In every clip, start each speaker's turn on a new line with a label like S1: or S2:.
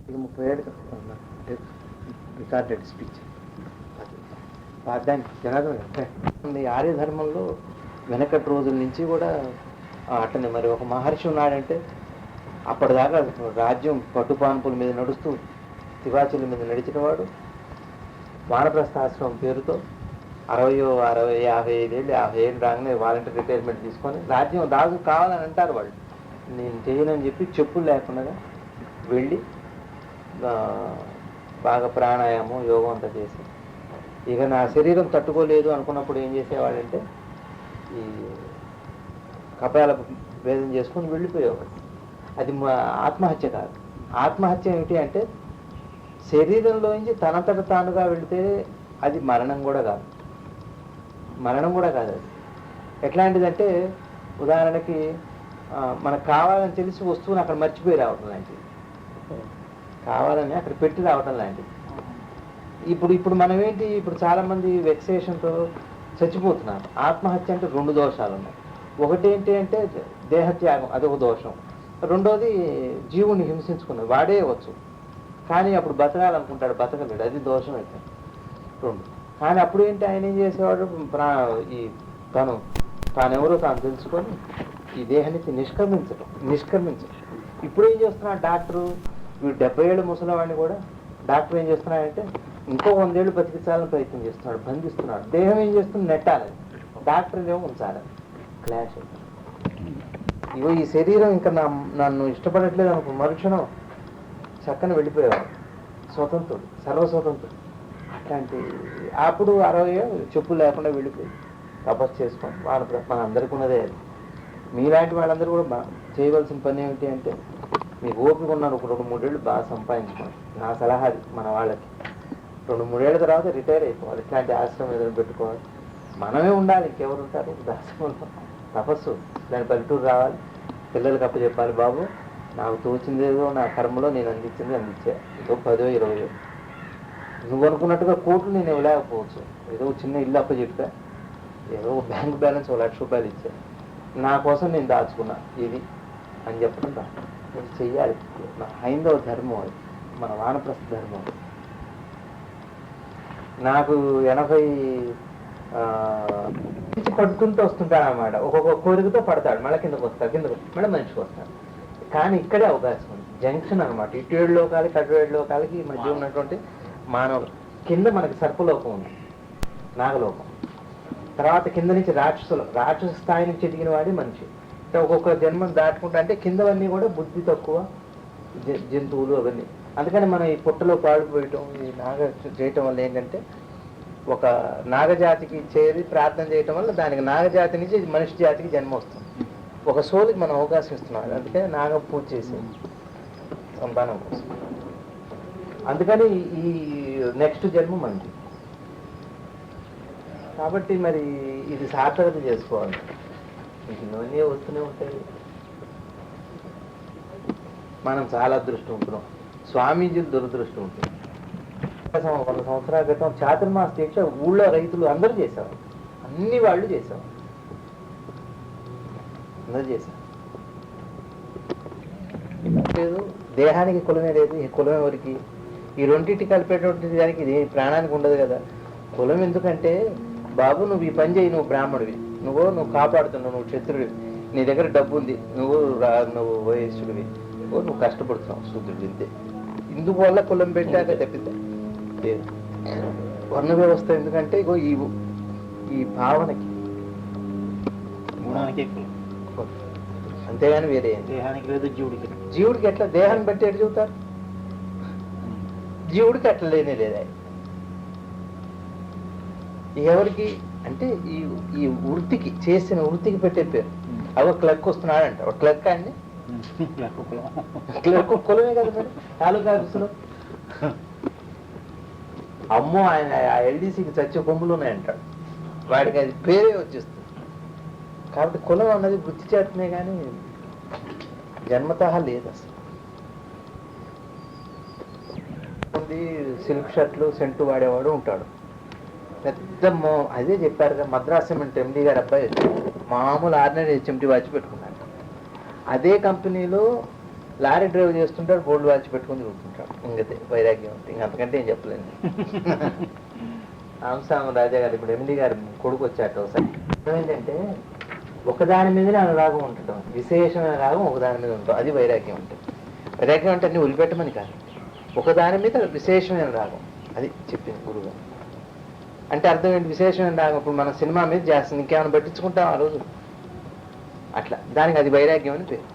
S1: ఇక 30 ఏళ్ళు recorded speech దానికి జనార్దన్ ఆర్య ధర్మంలో వెనకటి రోజుల నుంచి కూడా అట్టనే మరి ఒక మహర్షి ఉన్నాడంటే అప్పటిదాకా రాజ్యం పట్టుపాన్పుల మీద నడుస్తూ తివాచీల మీద నడిచినవాడు వానప్రస్థాశ్రమం పేరుతో 55 ఏళ్ళు రాగానే వాలంటీర్ రిటైర్మెంట్ తీసుకొని రాజ్యం రాజు కావాలని అంటారు వాళ్ళు. నేను చేయనని చెప్పి చెప్పులు లేకుండా వెళ్ళి బాగా ప్రాణాయామం యోగం అంతా చేసి ఇక నా శరీరం తట్టుకోలేదు అనుకున్నప్పుడు ఏం చేసేవాడంటే ఈ కపాల భేదం చేసుకొని వెళ్ళిపోయేవాడు. అది ఆత్మహత్య కాదు. ఆత్మహత్య ఏమిటి అంటే శరీరంలోంచి తనంతట తానుగా వెళితే అది మరణం కూడా కాదు. అది ఎట్లాంటిదంటే ఉదాహరణకి మనకు కావాలని తెలిసి వస్తువుని అక్కడ మర్చిపోయి రావటం లాంటిది, కావాలని అక్కడ పెట్టి రావటం లాంటిది. ఇప్పుడు మనం ఏంటి, ఇప్పుడు చాలామంది వెక్సేషన్తో చచ్చిపోతున్నారు. ఆత్మహత్య అంటే 2 దోషాలు ఉన్నాయి. ఒకటి ఏంటి అంటే దేహత్యాగం, అదొక దోషం. రెండోది జీవుని హింసించుకున్నది, వాడే వచ్చు కానీ అప్పుడు బతకాలనుకుంటాడు, బతకలేడు, అది దోషం అయితే 2. కానీ అప్పుడు ఏంటి, ఆయన ఏం చేసేవాడు, తానెవరో తాను తెలుసుకొని ఈ దేహానికి నిష్క్రమించడం. ఇప్పుడు ఏం చేస్తున్నాడు డాక్టరు, వీడు 70 ఏళ్ళు ముసలివాడిని కూడా డాక్టర్ ఏం చేస్తున్నాడంటే ఇంకో 100 ఏళ్ళు బతికించాలని ప్రయత్నం చేస్తున్నాడు, బంధిస్తున్నాడు. దేహం ఏం చేస్తుంది, నెట్టాలని, డాక్టర్ ఏమో ఉంచాలని. క్లాష్ అవుతుంది. ఇగో ఈ శరీరం ఇంకా నన్ను ఇష్టపడట్లేదు అనుకో, మరుక్షణం చక్కన వెళ్ళిపోయేవాడు, స్వతంత్రుడు, సర్వస్వతంత్రుడు. అట్లాంటి అప్పుడు 60 ఏళ్ళు చెప్పులు లేకుండా వెళ్ళిపోయి తపస్సు చేసుకొని మన అందరికీ ఉన్నదే. మీలాంటి వాళ్ళందరూ కూడా చేయవలసిన పని ఏమిటి అంటే, మీకు ఓపిక ఉన్నారు ఒక 2-3 ఏళ్ళు బాగా సంపాదించుకోండి. నా సలహా మన వాళ్ళకి 2-3 ఏళ్ళ తర్వాత రిటైర్ అయిపోవాలి. ఇట్లాంటి ఆశ్రమం ఏదైనా పెట్టుకోవాలి. మనమే ఉండాలి, ఇంకెవరు ఉంటారు దాశ్రమంలో. తపస్సు, దాని పల్లెటూరు రావాలి, పిల్లలకి అప్పచెప్పాలి, బాబు నాకు తోచిందేదో నా కర్మలో నేను అందించింది అందించా, ఏదో 10-20 నువ్వు అనుకున్నట్టుగా కోట్లు నేను ఇవ్వలేకపోవచ్చు, ఏదో చిన్న ఇల్లు అప్పచెప్పా, ఏదో బ్యాంక్ బ్యాలెన్స్ 1 లక్ష రూపాయలు ఇచ్చా, నా కోసం నేను దాచుకున్నా ఇది అని చెప్పడం నేను చెయ్యాలి. నా హైందవ ధర్మం అది, మన వానప్రస్థ ధర్మం. నాకు 80 పడుకుంటూ వస్తుంటాడు అన్నమాట. ఒక్కొక్క కోరికతో పడతాడు, మళ్ళీ కిందకు మళ్ళీ మనిషికి వస్తాడు. కానీ ఇక్కడే అవకాశం ఉంది, జంక్షన్ అనమాట. ఇటు 7 లోకాలకి అటు 7 లోకాలకి మధ్య ఉన్నటువంటి మానవులు. కింద మనకి సర్పలోకం ఉంది, నాగలోకం. తర్వాత కింద నుంచి రాక్షస స్థాయి నుంచి ఎదిగిన వాడి మనిషి. అంటే ఒక్కొక్క జన్మను దాటుకుంటా, అంటే కిందవన్నీ కూడా బుద్ధి తక్కువ జంతువులు అవన్నీ. అందుకని మనం ఈ పుట్టలో పాడిపోయటం, ఈ చేయటం వల్ల ఏంటంటే ఒక నాగజాతికి చేరి ప్రార్థన చేయటం వల్ల దానికి నాగజాతి నుంచి మనిషి జాతికి జన్మ వస్తుంది. ఒక సోలికి మనం అవకాశం ఇస్తున్నాం. అందుకని నాగ పూజ చేసి సంతానం కోసం. అందుకని ఈ నెక్స్ట్ జన్మ మనకి. కాబట్టి మరి ఇది సార్థకత చేసుకోవాలి. ఇవన్నీ వస్తూనే ఉంటాయి. మనం చాలా అదృష్టవంతులం, స్వామీజీలు దురదృష్టం ఉంటుంది. 100 సంవత్సరాల క్రితం చాతుర్మాస దీక్ష ఊళ్ళో రైతులు అందరూ చేశారు, అన్ని వాళ్ళు చేశారు, అందరూ చేశారు. లేదు, దేహానికి కులమే లేదు. ఈ కులం ఎవరికి? ఈ రెండింటి కలిపేటువంటి దానికి ఇది ప్రాణానికి ఉండదు కదా. కులం ఎందుకంటే, బాబు నువ్వు ఈ పని చేయి, నువ్వు బ్రాహ్మడివి, నువ్వు కాపాడుతున్నావు, నువ్వు క్షత్రుడివి, నీ దగ్గర డబ్బు ఉంది, నువ్వు వయస్సుడివి, నువ్వు కష్టపడుతున్నావు, శూద్రుడి. ఇంతే. ఇందువల్ల కులం పెట్టాక తప్పితే లేదు. వర్ణ వ్యవస్థ ఎందుకంటే ఇగో ఈ భావనకి, గుణానికి, అంతేగాని వేరే దేహానికి లేదు. జీవుడికి ఎట్లా దేహాన్ని బట్టి ఎట్లా చెబుతారు? జీవుడికి అట్లా లేనే లేదా. ఎవరికి అంటే ఈ వృత్తికి, చేసిన వృత్తికి పెట్టే పేరు. అవి క్లర్క్ వస్తున్నాడంట, ఒక క్లర్క్ అండి, క్లర్క్ కులమే కదా మరి. తాలూకా ఆఫీసులో అమ్మో ఆయన ఆ ఎల్డీసీకి చచ్చే కొమ్ములు ఉన్నాయంటాడు, వాడికి అది పేరే వచ్చేస్తుంది. కాబట్టి కులం అన్నది వృత్తి చేతనే కానీ జన్మతహా లేదు అసలు. సిల్క్ షర్ట్లు సెంటు వాడేవాడు ఉంటాడు, పెద్ద అదే చెప్పారు మద్రాస్ సిమెంట్ ఎండి గారు అబ్బాయి మామూలు ఆర్డినరీ HMT వాచ్ పెట్టుకున్నాడు. అదే కంపెనీలో లారీ డ్రైవ్ చేస్తుంటాడు, బోల్డ్ వాల్చి పెట్టుకుని తిరుగుతుంటాడు. ఇంకతే వైరాగ్యం అంటే ఇంక అంతకంటే ఏం చెప్పలేను. రామస్వామి రాజా గారు ఇప్పుడు ఎండి గారు కొడుకు వచ్చాట ఒకసారి. ఏంటంటే ఒకదాని మీదనే అనురాగం ఉండటం, విశేషమైన రాగం ఒకదాని మీద ఉండటం, అది వైరాగ్యం అంటే. వైరాగ్యం అంటే అన్ని వదిలిపెట్టమని కాదు, ఒకదాని మీద విశేషమైన రాగం, అది చెప్పింది గురువు. అంటే అర్థం ఏంటి విశేషమైన రాగం? ఇప్పుడు మన సినిమా మీద చేస్తుంది, ఇంకేమైనా పట్టించుకుంటాం ఆ రోజు అట్లా, దానికి అది వైరాగ్యం అని పేరు.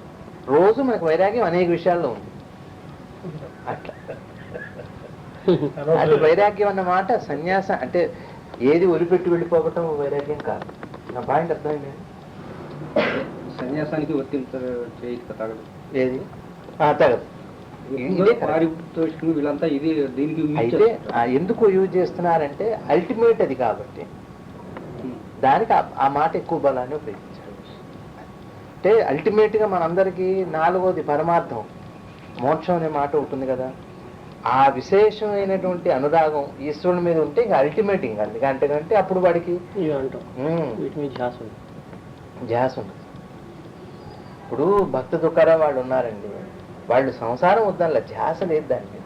S1: రోజు మనకు వైరాగ్యం అనేక విషయాల్లో ఉంది అట్లా. అది వైరాగ్యం అన్నమాట సన్యాసం అంటే ఏది వదిలిపెట్టి వెళ్ళిపోవటం వైరాగ్యం కాదు. నా పాయింట్ అర్థమైంది.
S2: సన్యాసానికి వర్తించ తగదు,
S1: ఏది తగదు.
S2: వీళ్ళంతా ఇది దీనికి
S1: అయితే ఎందుకు యూజ్ చేస్తున్నారంటే అల్టిమేట్ అది కాబట్టి దానికి ఆ మాట ఎక్కువ బలాన్ని ఉపయోగించారు. అంటే అల్టిమేట్ గా మనందరికీ నాలుగోది పరమార్థం మోక్షం అనే మాట ఉంటుంది కదా, ఆ విశేషమైనటువంటి అనురాగం ఈశ్వరుని మీద ఉంటే ఇంకా అల్టిమేట్. ఇంకా అందుకంటే అప్పుడు వాడికి ధ్యాస ఉండదు. ఇప్పుడు భక్త దుఃఖరా వాళ్ళు ఉన్నారండి, వాళ్ళు సంసారం వద్దల్లా ధ్యాస లేదు దాని మీద,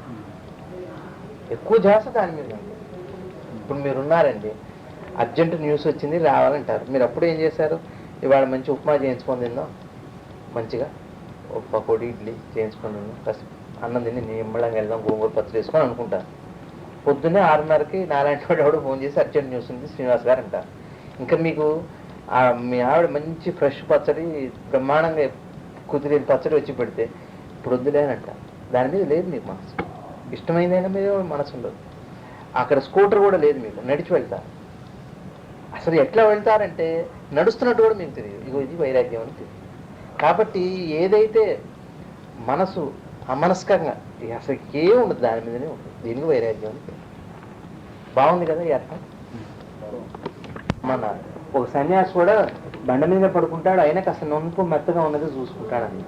S1: ఎక్కువ ధ్యాస దాని మీద ఉంది. ఇప్పుడు మీరున్నారండి, అర్జెంట్ న్యూస్ వచ్చింది రావాలంటారు, మీరు అప్పుడు ఏం చేశారు? ఇవాళ మంచి ఉప్మా చేయించుకొని తిందాం, మంచిగా పకోడీ ఇడ్లీ చేయించుకొని తిందాం, కాస్త అన్నం తిని నిమ్మళంగా వెళ్దాం, గోంగూర పచ్చడి వేసుకొని అనుకుంటారు. పొద్దున్నే 6:30కి నాలాంటి వాడు ఎవడో ఫోన్ చేసి అర్జెంట్ న్యూస్ ఉంది శ్రీనివాస్ గారు అంటారు. ఇంకా మీకు మీ ఆవిడ మంచి ఫ్రెష్ పచ్చడి బ్రహ్మాండంగా కుదిరిన పచ్చడి వచ్చి పెడితే ఇప్పుడు వద్దులేనంట, దాని మీద లేదు మీకు మనసు, ఇష్టమైందైనా మీద మనసు ఉండదు. అక్కడ స్కూటర్ కూడా లేదు, మీకు నడిచి వెళ్తారు. అసలు ఎట్లా వెళ్తారంటే నడుస్తున్నట్టు కూడా మీకు తెలియదు. ఇగో ఇది వైరాగ్యం అని తెలియదు. కాబట్టి ఏదైతే మనసు అమనస్కంగా అసలు ఏం ఉండదు, దాని మీదనే ఉంటుంది, దీనికి వైరాగ్యం అని తెలియదు. బాగుంది కదా ఈ అర్థం. మన ఒక సన్యాసి కూడా బండ మీద పడుకుంటాడు, అయినా కాస్త నొంపు మెత్తగా ఉన్నది చూసుకుంటాడు అని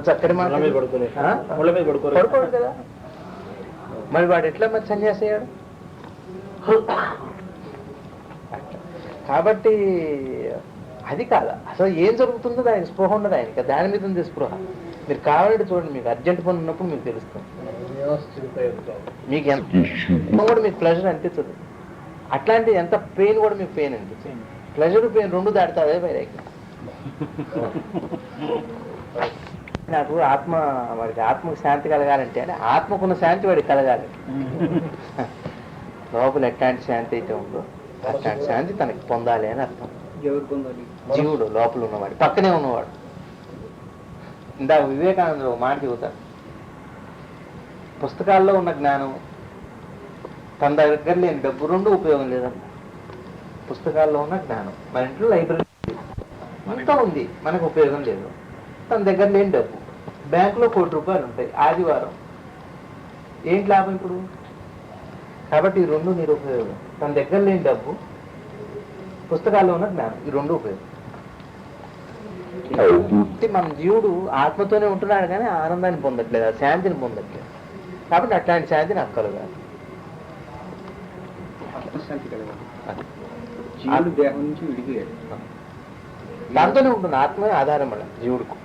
S1: చక్కటి మాట. పడుకోడు కదా, మరి వాడు ఎట్లా మరి సన్యాసి అయ్యాడు? కాబట్టి అది కాదా, అసలు ఏం జరుగుతుందో దానికి స్పృహ ఉండదు ఆయనకి, దాని మీద ఉంది స్పృహ. మీరు కావాలంటే చూడండి, మీకు అర్జెంట్ పని ఉన్నప్పుడు మీకు తెలుస్తుంది, మీకు ఎంత కూడా మీకు ప్లెజర్ అనిపించదు. అట్లాంటి ఎంత పెయిన్ కూడా మీకు పెయిన్ అనిపిస్తుంది. ప్లెజర్ పెయిన్ రెండు దాటుతాదే వైరాగ్యం. నాకు వాడికి ఆత్మకు శాంతి కలగాలంటే అంటే ఆత్మకున్న శాంతి వాడికి కలగాలి. లోపల ఎట్లాంటి శాంతి అయితే ఉందో అట్లాంటి శాంతి తనకి పొందాలి అని అర్థం. జీవుడు లోపల ఉన్నవాడు, పక్కనే ఉన్నవాడు. ఇందాక వివేకానంద ఒక మాట చెబుతాడు, పుస్తకాల్లో ఉన్న జ్ఞానం తన దగ్గర లేని డబ్బు రెండు ఉపయోగం లేదన్న. పుస్తకాల్లో ఉన్న జ్ఞానం, మన ఇంట్లో లైబ్రరీ అంతా ఉంది, మనకు ఉపయోగం లేదు. తన దగ్గర లేని డబ్బు, బ్యాంకులో ₹1,00,00,000 ఉంటాయి, ఆదివారం ఏంటి లాభం ఇప్పుడు? కాబట్టి ఈ రెండు నిరుపయోగం. తన దగ్గర లేని డబ్బు, పుస్తకాల్లో ఉన్న జ్ఞానం, ఈ రెండు ఉపయోగం. మన జీవుడు ఆత్మతోనే ఉంటున్నాడు కానీ ఆనందాన్ని పొందట్లేదు, ఆ శాంతిని పొందట్లేదు. కాబట్టి అట్లాంటి శాంతి నాకు కలగాలి.
S2: దేహం నుంచి విడిపోయాడు,
S1: దాంతోనే ఉంటుంది, ఆత్మే ఆధారం వల్ల జీవుడుకు.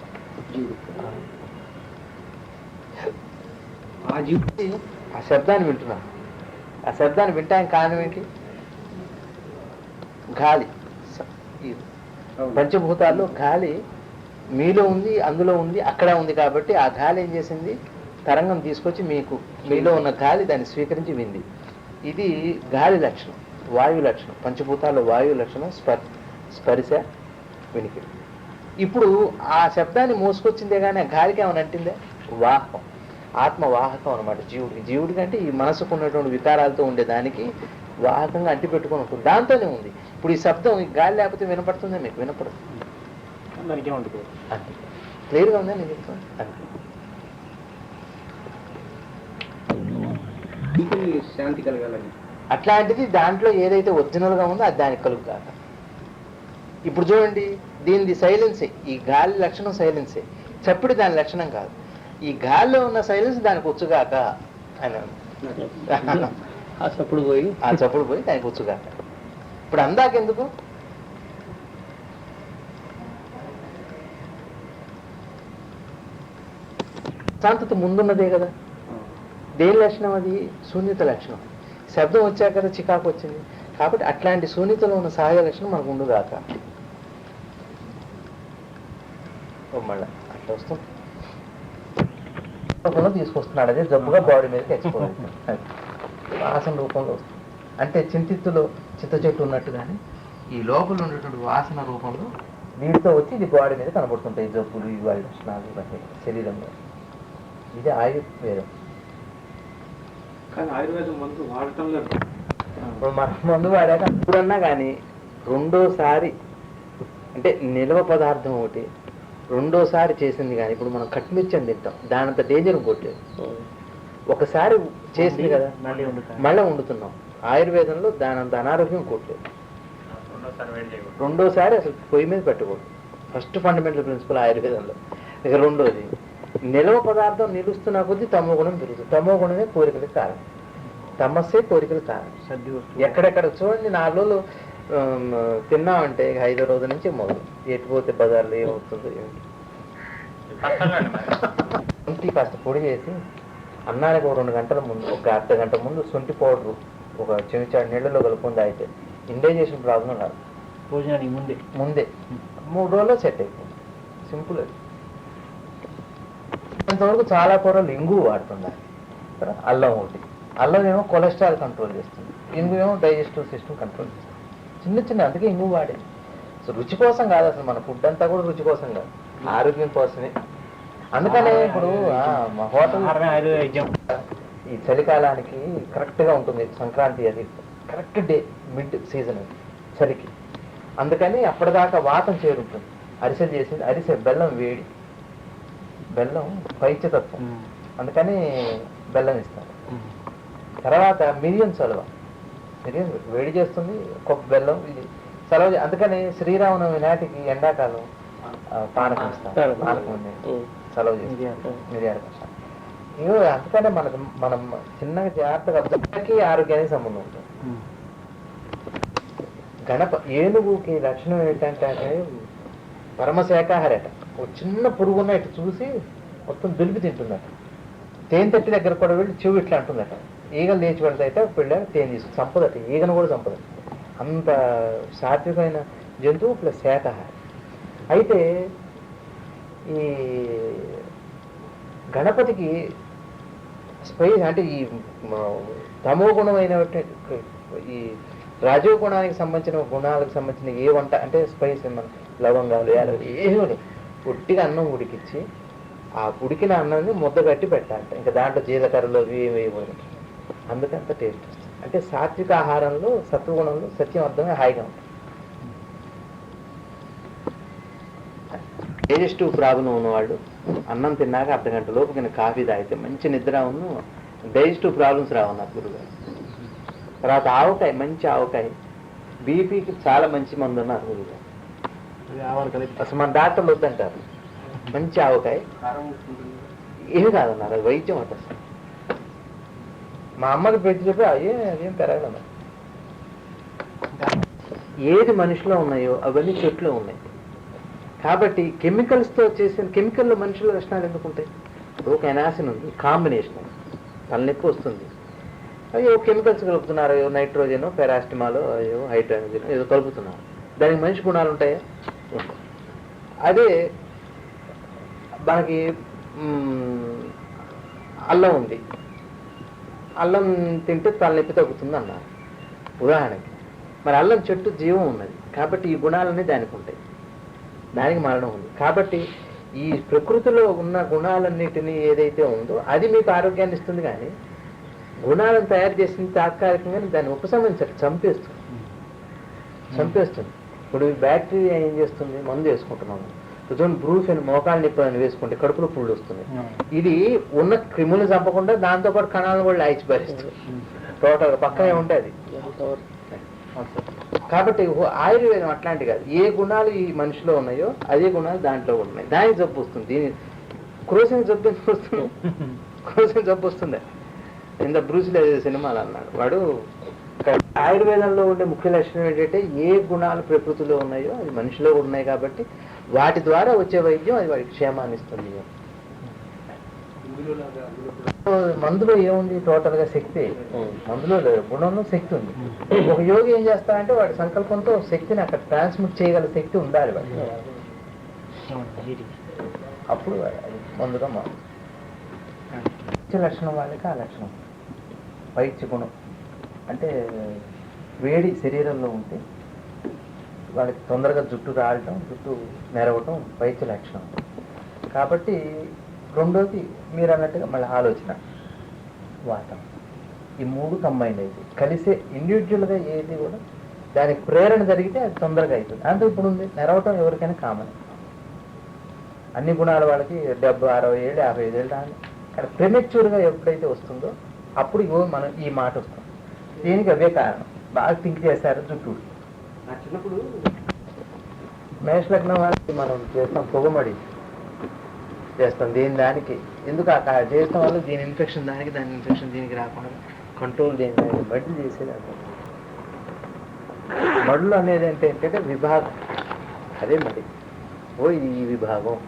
S2: ఆ జీవుడి
S1: ఆ శబ్దాన్ని వింటున్నాను, ఆ శబ్దాన్ని వింటానికి కారణం ఏంటి? గాలి. పంచభూతాల్లో గాలి మీలో ఉంది, అందులో ఉంది, అక్కడ ఉంది. కాబట్టి ఆ గాలి ఏం చేసింది? తరంగం తీసుకొచ్చి మీలో ఉన్న గాలి దాన్ని స్వీకరించి వింది. ఇది గాలి లక్షణం, వాయు లక్షణం. పంచభూతాల్లో వాయు లక్షణం స్పర్శ, వినికిడి. ఇప్పుడు ఆ శబ్దాన్ని మోసుకొచ్చిందే కానీ ఆ గాలికి ఏమైనా అంటిందే? వాహకం, ఆత్మ వాహకం అనమాట జీవుడికి. అంటే ఈ మనసుకు ఉన్నటువంటి వికారాలతో ఉండేదానికి వాహకంగా అంటి పెట్టుకొని ఉంటుంది, దాంతోనే ఉంది. ఇప్పుడు ఈ శబ్దం ఈ గాలి లేకపోతే వినపడుతుందా? మీకు వినపడదు, అంతే. క్లియర్గా ఉందా నేను చెప్తాను?
S2: అంతే. శాంతి కలగాలని
S1: అట్లాంటిది దాంట్లో ఏదైతే ఒరిజినల్ గా ఉందో అది దానికి కలుగు కాక. ఇప్పుడు చూడండి, దీనిది సైలెన్సే, ఈ గాలి లక్షణం సైలెన్సే, చప్పుడు దాని లక్షణం కాదు. ఈ గాలిలో ఉన్న సైలెన్స్ దానికి వచ్చుగాక అని ఆ చప్పుడు పోయి దానికి వచ్చుగాక. ఇప్పుడు అందాకెందుకు? శాంతత ముందున్నదే కదా. దేని లక్షణం అది? శూన్యత లక్షణం. శబ్దం వచ్చాక కదా చికాకు వచ్చింది. కాబట్టి అట్లాంటి శూన్యతలో ఉన్న సహజ లక్షణం మనకు ఉండుగాక. మళ్ళీ అట్లా వస్తుంది తీసుకొస్తున్నాడు. అదే జబ్బుగా బాడీ మీదకి ఎక్స్పోజ్ వాసన రూపంలో వస్తుంది. అంటే చింతిత్తులో చింత చెట్టు ఉన్నట్టు కానీ ఈ లోపల ఉన్నటువంటి వాసన రూపంలో వీటితో వచ్చి ఇది బాడీ మీద కనబడుతుంటాయి. జబ్బులు ఇవాళ లక్షణాలు ఇవన్నీ శరీరంలో. ఇది ఆయుర్వేదం.
S2: కానీ ఆయుర్వేదం మందు వాడటంలో
S1: ఇప్పుడు మన మందు వాడాక ఎప్పుడన్నా కానీ రెండోసారి అంటే నిల్వ పదార్థం ఒకటి రెండోసారి చేసింది కానీ ఇప్పుడు మనం కట్మిర్చి అని తింటాం. దానంత డేంజర్ కొట్టలేదు. ఒకసారి చేసింది కదా మళ్ళీ వండుతున్నాం. ఆయుర్వేదంలో దానంత అనారోగ్యం కొట్టలేదు. రెండోసారి అసలు పొయ్యి మీద పెట్టకూడదు. ఫస్ట్ ఫండమెంటల్ ప్రిన్సిపల్ ఆయుర్వేదంలో. ఇక రెండోది నిల్వ పదార్థం నిలుస్తున్న కొద్దీ తమో గుణం పెరుగుతుంది. తమో గుణమే కోరికలకు కారణం. తమస్సే కోరికలు కారణం. ఎక్కడెక్కడ చూడండి 4 రోజులు తిన్నామంటే ఇక 5వ రోజు నుంచి మొదలు ఎటుపోతే బజార్లో ఏమవుతుందో ఏమిటి. శొంఠి కాస్త పొడి చేసి అన్నానికి ఒక 2 గంటల ముందు ఒక అర్ధ గంట ముందు శొంఠి పౌడరు ఒక చెంచాడు నీళ్ళలో కలుపుకుంది అయితే ఇండైజేషన్ ప్రాబ్లం రాదు.
S3: భోజనానికి
S1: ముందే 3 రోజుల్లో సెట్ అయిపోయింది. సింపుల్ అది. అంతవరకు చాలా కూరలు ఇంగు వాడుతున్నారు. అల్లం ఒకటి. అల్లం ఏమో కొలెస్ట్రాల్ కంట్రోల్ చేస్తుంది. ఇంగు ఏమో డైజెస్టివ్ సిస్టమ్ కంట్రోల్ చేస్తుంది. చిన్న అందుకే ఇంగు వాడేది. సో రుచి కోసం కాదు అసలు. మన ఫుడ్ అంతా కూడా రుచి కోసం కాదు, ఆరోగ్యం కోసమే. అందుకనే ఇప్పుడు మా హోటల్ ఈ చలికాలానికి కరెక్ట్గా ఉంటుంది. సంక్రాంతి అది కరెక్ట్ డే మిడ్ సీజన్ అది చలికి. అందుకని అప్పటిదాకా వాతం చేరుంటుంది. అరిసెలు చేసింది అరిసె బెల్లం వేడి. బెల్లం పైత్యతత్వం, అందుకని బెల్లం ఇస్తారు. తర్వాత మిరియం చలవ. మిరియం వేడి చేస్తుంది. బెల్లం ఇది చలవ. అందుకని శ్రీరామనవమి నాటికి ఎండాకాలం పానకం ఇస్తారు. పానకం చలవ చేస్తారు మిరియాల కషాయం. ఇవో అందుకనే మనం చిన్నగా జాగ్రత్తగా అందరికీ ఆరోగ్యానికి సంబంధం ఉంటుంది. గణప ఏనుగుకి లక్షణం ఏంటంటే పరమశాఖాహారట. ఒక చిన్న పురుగున్న ఇటు చూసి మొత్తం దులిపి తింటుందట. తేనె తట్టి దగ్గర కూడా వెళ్ళి చెవు ఇట్లా అంటుందట. ఈగలు లేచి పెడతాయితే పెళ్ళాక తేనె తీసుకు చంపదట. ఈగను కూడా చంపదట. అంత సాత్వికమైన జంతువు ప్లస్ శాఖాహారం. అయితే ఈ గణపతికి స్పైస్ అంటే ఈ తమో గుణమైన ఈ రాజో గుణానికి సంబంధించిన గుణాలకు సంబంధించిన ఏ వంట అంటే స్పైస్ మన లవంగాలు ఏమి పొట్టిగా అన్నం ఉడికిచ్చి ఆ ఉడికిన అన్నాన్ని ముద్ద కట్టి పెట్టాలంట. ఇంకా దాంట్లో జీలకర్రలు అవి ఏమి వేయకూడదు. అందుకంత టేస్ట్ వస్తుంది. అంటే సాత్విక ఆహారంలో సత్వగుణంలో సత్యం అర్థమే హాయిగా ఉంటుంది. డైజెస్టివ్ ప్రాబ్లం ఉన్నవాళ్ళు అన్నం తిన్నాక అర్ధగంట లోపు కింద కాఫీ తాగితే మంచి నిద్ర ఉన్న డైజెస్టివ్ ప్రాబ్లమ్స్ రావన్నారు గురుగారు. తర్వాత ఆవకాయ, మంచి ఆవకాయ బీపీకి చాలా మంచి మందు అన్నారు గురుగారు. అసలు మన డాక్టర్లు వద్దంటారు. మంచి ఆవకాయ ఏమి కాదన్నారు. అది వైద్యం అంట. అసలు మా అమ్మకి పెట్టి చెప్పి అదేం పెరగలన్నారు. ఏది మనిషిలో ఉన్నాయో అవన్నీ చెట్లు ఉన్నాయి. కాబట్టి కెమికల్స్తో చేసిన కెమికల్లో మనుషుల లక్షణాలు ఎందుకు ఉంటాయి? ఇప్పుడు ఒక ఎనాసిన్ ఉంది, కాంబినేషన్ తలనొప్పి వస్తుంది. అయ్యో కెమికల్స్ కలుపుతున్నారు. అయ్యో నైట్రోజన్, పెరాస్టిమాలో, అయ్యో హైడ్రోజన్ ఏదో కలుపుతున్నారు. దానికి మనిషి గుణాలు ఉంటాయా? అదే మనకి అల్లం ఉంది. అల్లం తింటే తలనొప్పి తగ్గుతుంది అన్నారు ఉదాహరణకి. మరి అల్లం చెట్టు జీవం ఉన్నది కాబట్టి ఈ గుణాలన్నీ దానికి ఉంటాయి. దానికి మరణం ఉంది. కాబట్టి ఈ ప్రకృతిలో ఉన్న గుణాలన్నిటినీ ఏదైతే ఉందో అది మీకు ఆరోగ్యాన్ని ఇస్తుంది. కానీ గుణాలను తయారు చేసింది తాత్కాలికంగా దాన్ని ఉపశమించాలి. చంపేస్తుంది. ఇప్పుడు బ్యాక్టీరియా ఏం చేస్తుంది? మందు వేసుకుంటున్నాము. చూడండి, బ్రూఫెన్ మోకాలు నొప్పి అని వేసుకుంటే కడుపులో పుళ్ళు వస్తుంది. ఇది ఉన్న క్రిములు చంపకుండా దాంతోపాటు కణాలను కూడా లాయిచి భరిస్తుంది. టోటల్గా పక్కనే ఉంటుంది. కాబట్టి ఆయుర్వేదం అట్లాంటి కాదు. ఏ గుణాలు ఈ మనిషిలో ఉన్నాయో అదే గుణాలు దాంట్లో కూడా ఉన్నాయి. దానికి జబ్బు వస్తుంది. దీని క్రోసిన్ జబ్బు ఎందుకు వస్తుంది? క్రోసిన్ జబ్బు వస్తుంది. ఇంత బ్రూస్లీ సినిమాలు అన్నాడు వాడు. ఆయుర్వేదంలో ఉండే ముఖ్య లక్షణం ఏంటంటే ఏ గుణాలు ప్రకృతిలో ఉన్నాయో అది మనిషిలో కూడా ఉన్నాయి. కాబట్టి వాటి ద్వారా వచ్చే వైద్యం అది వాడికి క్షేమాన్ని ఇస్తుంది.
S2: మందులో లాగా అందులో కూడా
S1: మందులో ఏముంది టోటల్ గా శక్తి, మందులో లేదు, గుణంలో శక్తి ఉంది. ఒక యోగి ఏం చేస్తాడంటే వాడి సంకల్పంతో శక్తిని అక్కడ ట్రాన్స్మిట్ చేయగల శక్తి ఉండాలి వాడికి. అప్పుడు అది మందుగా మారు లక్షణం వాళ్ళకి ఆ లక్షణం పైచ్య గుణం అంటే వేడి శరీరంలో ఉంటే వాళ్ళకి తొందరగా జుట్టు రాలటం, జుట్టు మెరవటం పైచ్య లక్షణం. కాబట్టి రెండోది మీరు అన్నట్టుగా మళ్ళీ ఆలోచన, వాతం, ఈ మూడు కంబైన్ అయితే కలిసే ఇండివిజువల్గా ఏది కూడా దానికి ప్రేరణ జరిగితే అది తొందరగా అవుతుంది. అంటే ఇప్పుడు ఉంది నెరవటం ఎవరికైనా కామన్, అన్ని గుణాల వాళ్ళకి 70, 60 ఏళ్ళు 55 ఏళ్ళు రాని. కానీ ప్రెమెచ్యూర్గా ఎప్పుడైతే వస్తుందో అప్పుడు ఇగో మనం ఈ మాట వస్తుంది. దీనికి అవే కారణం, బాగా థింక్ చేశారు జుట్టు.
S2: నా చిన్నప్పుడు
S1: మేష లగ్నం వాళ్ళకి మనం చేస్తాం పొగమడి చేస్తాం, దీని దానికి ఎందుకు ఆ చేస్తాం వల్ల దీని ఇన్ఫెక్షన్ దానికి, దాని ఇన్ఫెక్షన్ దీనికి రాకుండా కంట్రోల్ దేని దానికి మడ్లు చేసేది అంటారు. మడులు అనేది ఏంటంటే విభాగం, అదే మడి. ఓ ఇది ఈ విభాగం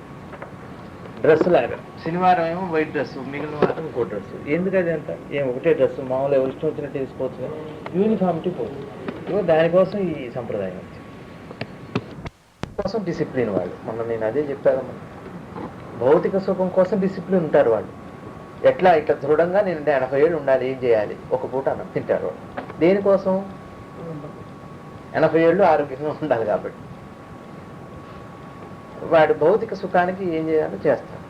S1: డ్రెస్ లాగా, శనివారం ఏమో వైట్ డ్రెస్, మిగిలిన వారం ఇంకో డ్రెస్. ఎందుకు అది అంత ఏం ఒకటే డ్రెస్ మామూలు ఎవరు ఇష్టం వచ్చినట్టు వేసుకోవచ్చు, యూనిఫామిటీ పోతుంది. ఇగో దానికోసం ఈ సంప్రదాయం వచ్చింది, కోసం డిసిప్లిన్ వాళ్ళు. మొన్న నేను అదే చెప్పాను, భౌతిక సుఖం కోసం డిసిప్లిన్ ఉంటారు వాళ్ళు. ఎట్లా ఇట్లా దృఢంగా నేను 80 ఏళ్ళు ఉండాలి, ఏం చేయాలి, ఒక పూట అన్నం తింటారు వాళ్ళు. దేనికోసం 80 ఏళ్ళు ఆరోగ్యంగా ఉండాలి కాబట్టి. వాడి భౌతిక సుఖానికి ఏం చేయాలో చేస్తాం.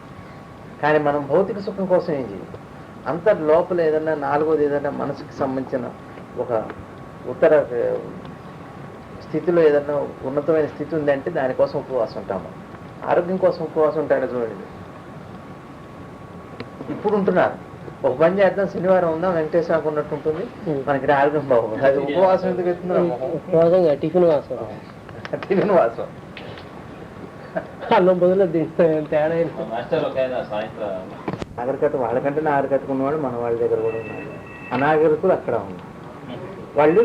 S1: కానీ మనం భౌతిక సుఖం కోసం ఏం చేయాలి, అంత లోపల ఏదన్నా నాలుగోది ఏదన్నా మనసుకి సంబంధించిన ఒక ఉత్తర స్థితిలో ఏదన్నా ఉన్నతమైన స్థితి ఉందంటే దానికోసం ఉపవాసం ఉంటాము. ఆరోగ్యం కోసం ఉపవాసం ఉంటాడు చూడండి. ఇప్పుడు ఉంటున్నారు, ఒక పని చేద్దాం శనివారం ఉందాం వెంకటేశ్వరకు ఉన్నట్టు ఉంటుంది, మనకి ఆరోగ్యం బాగుంది. అది ఉపవాసం ఎందుకు ఎత్తున్నాము?
S3: టిఫిన్ వాసం,
S1: టిఫిన్ వాసం,
S3: అన్నం బదులు తేడా.
S1: నాగరికత వాళ్ళకంటే నాగరికట్టుకున్నవాడు మన వాళ్ళ దగ్గర కూడా ఉన్నారు, అనాగరికులు అక్కడ ఉన్నారు. వాళ్ళు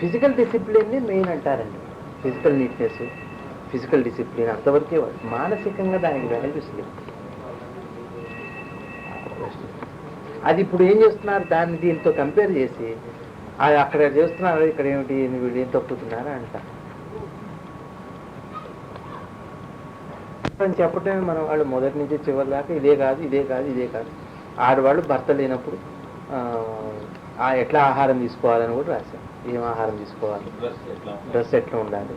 S1: ఫిజికల్ డిసిప్లిన్ని మెయిన్ అంటారండి. ఫిజికల్ నీట్నెస్, ఫిజికల్ డిసిప్లిన్ అంతవరకే వాళ్ళు, మానసికంగా దానికి కనిపిస్తుంది. అది ఇప్పుడు ఏం చేస్తున్నారు, దాన్ని దీంతో కంపేర్ చేసి అది అక్కడ చేస్తున్నారు, ఇక్కడ ఏమిటి వీళ్ళు ఏం తప్పుతున్నారా అంటారు. చెప్పటమే మనం వాళ్ళు మొదటి నుంచి చివరి దాకా ఇదే కాదు, ఇదే కాదు, ఇదే కాదు. ఆడవాళ్ళు భర్త లేనప్పుడు ఎట్లా ఆహారం తీసుకోవాలని కూడా రాశారు. ఏం ఆహారం తీసుకోవాలి, డ్రెస్ ఎట్లా ఉండాలి,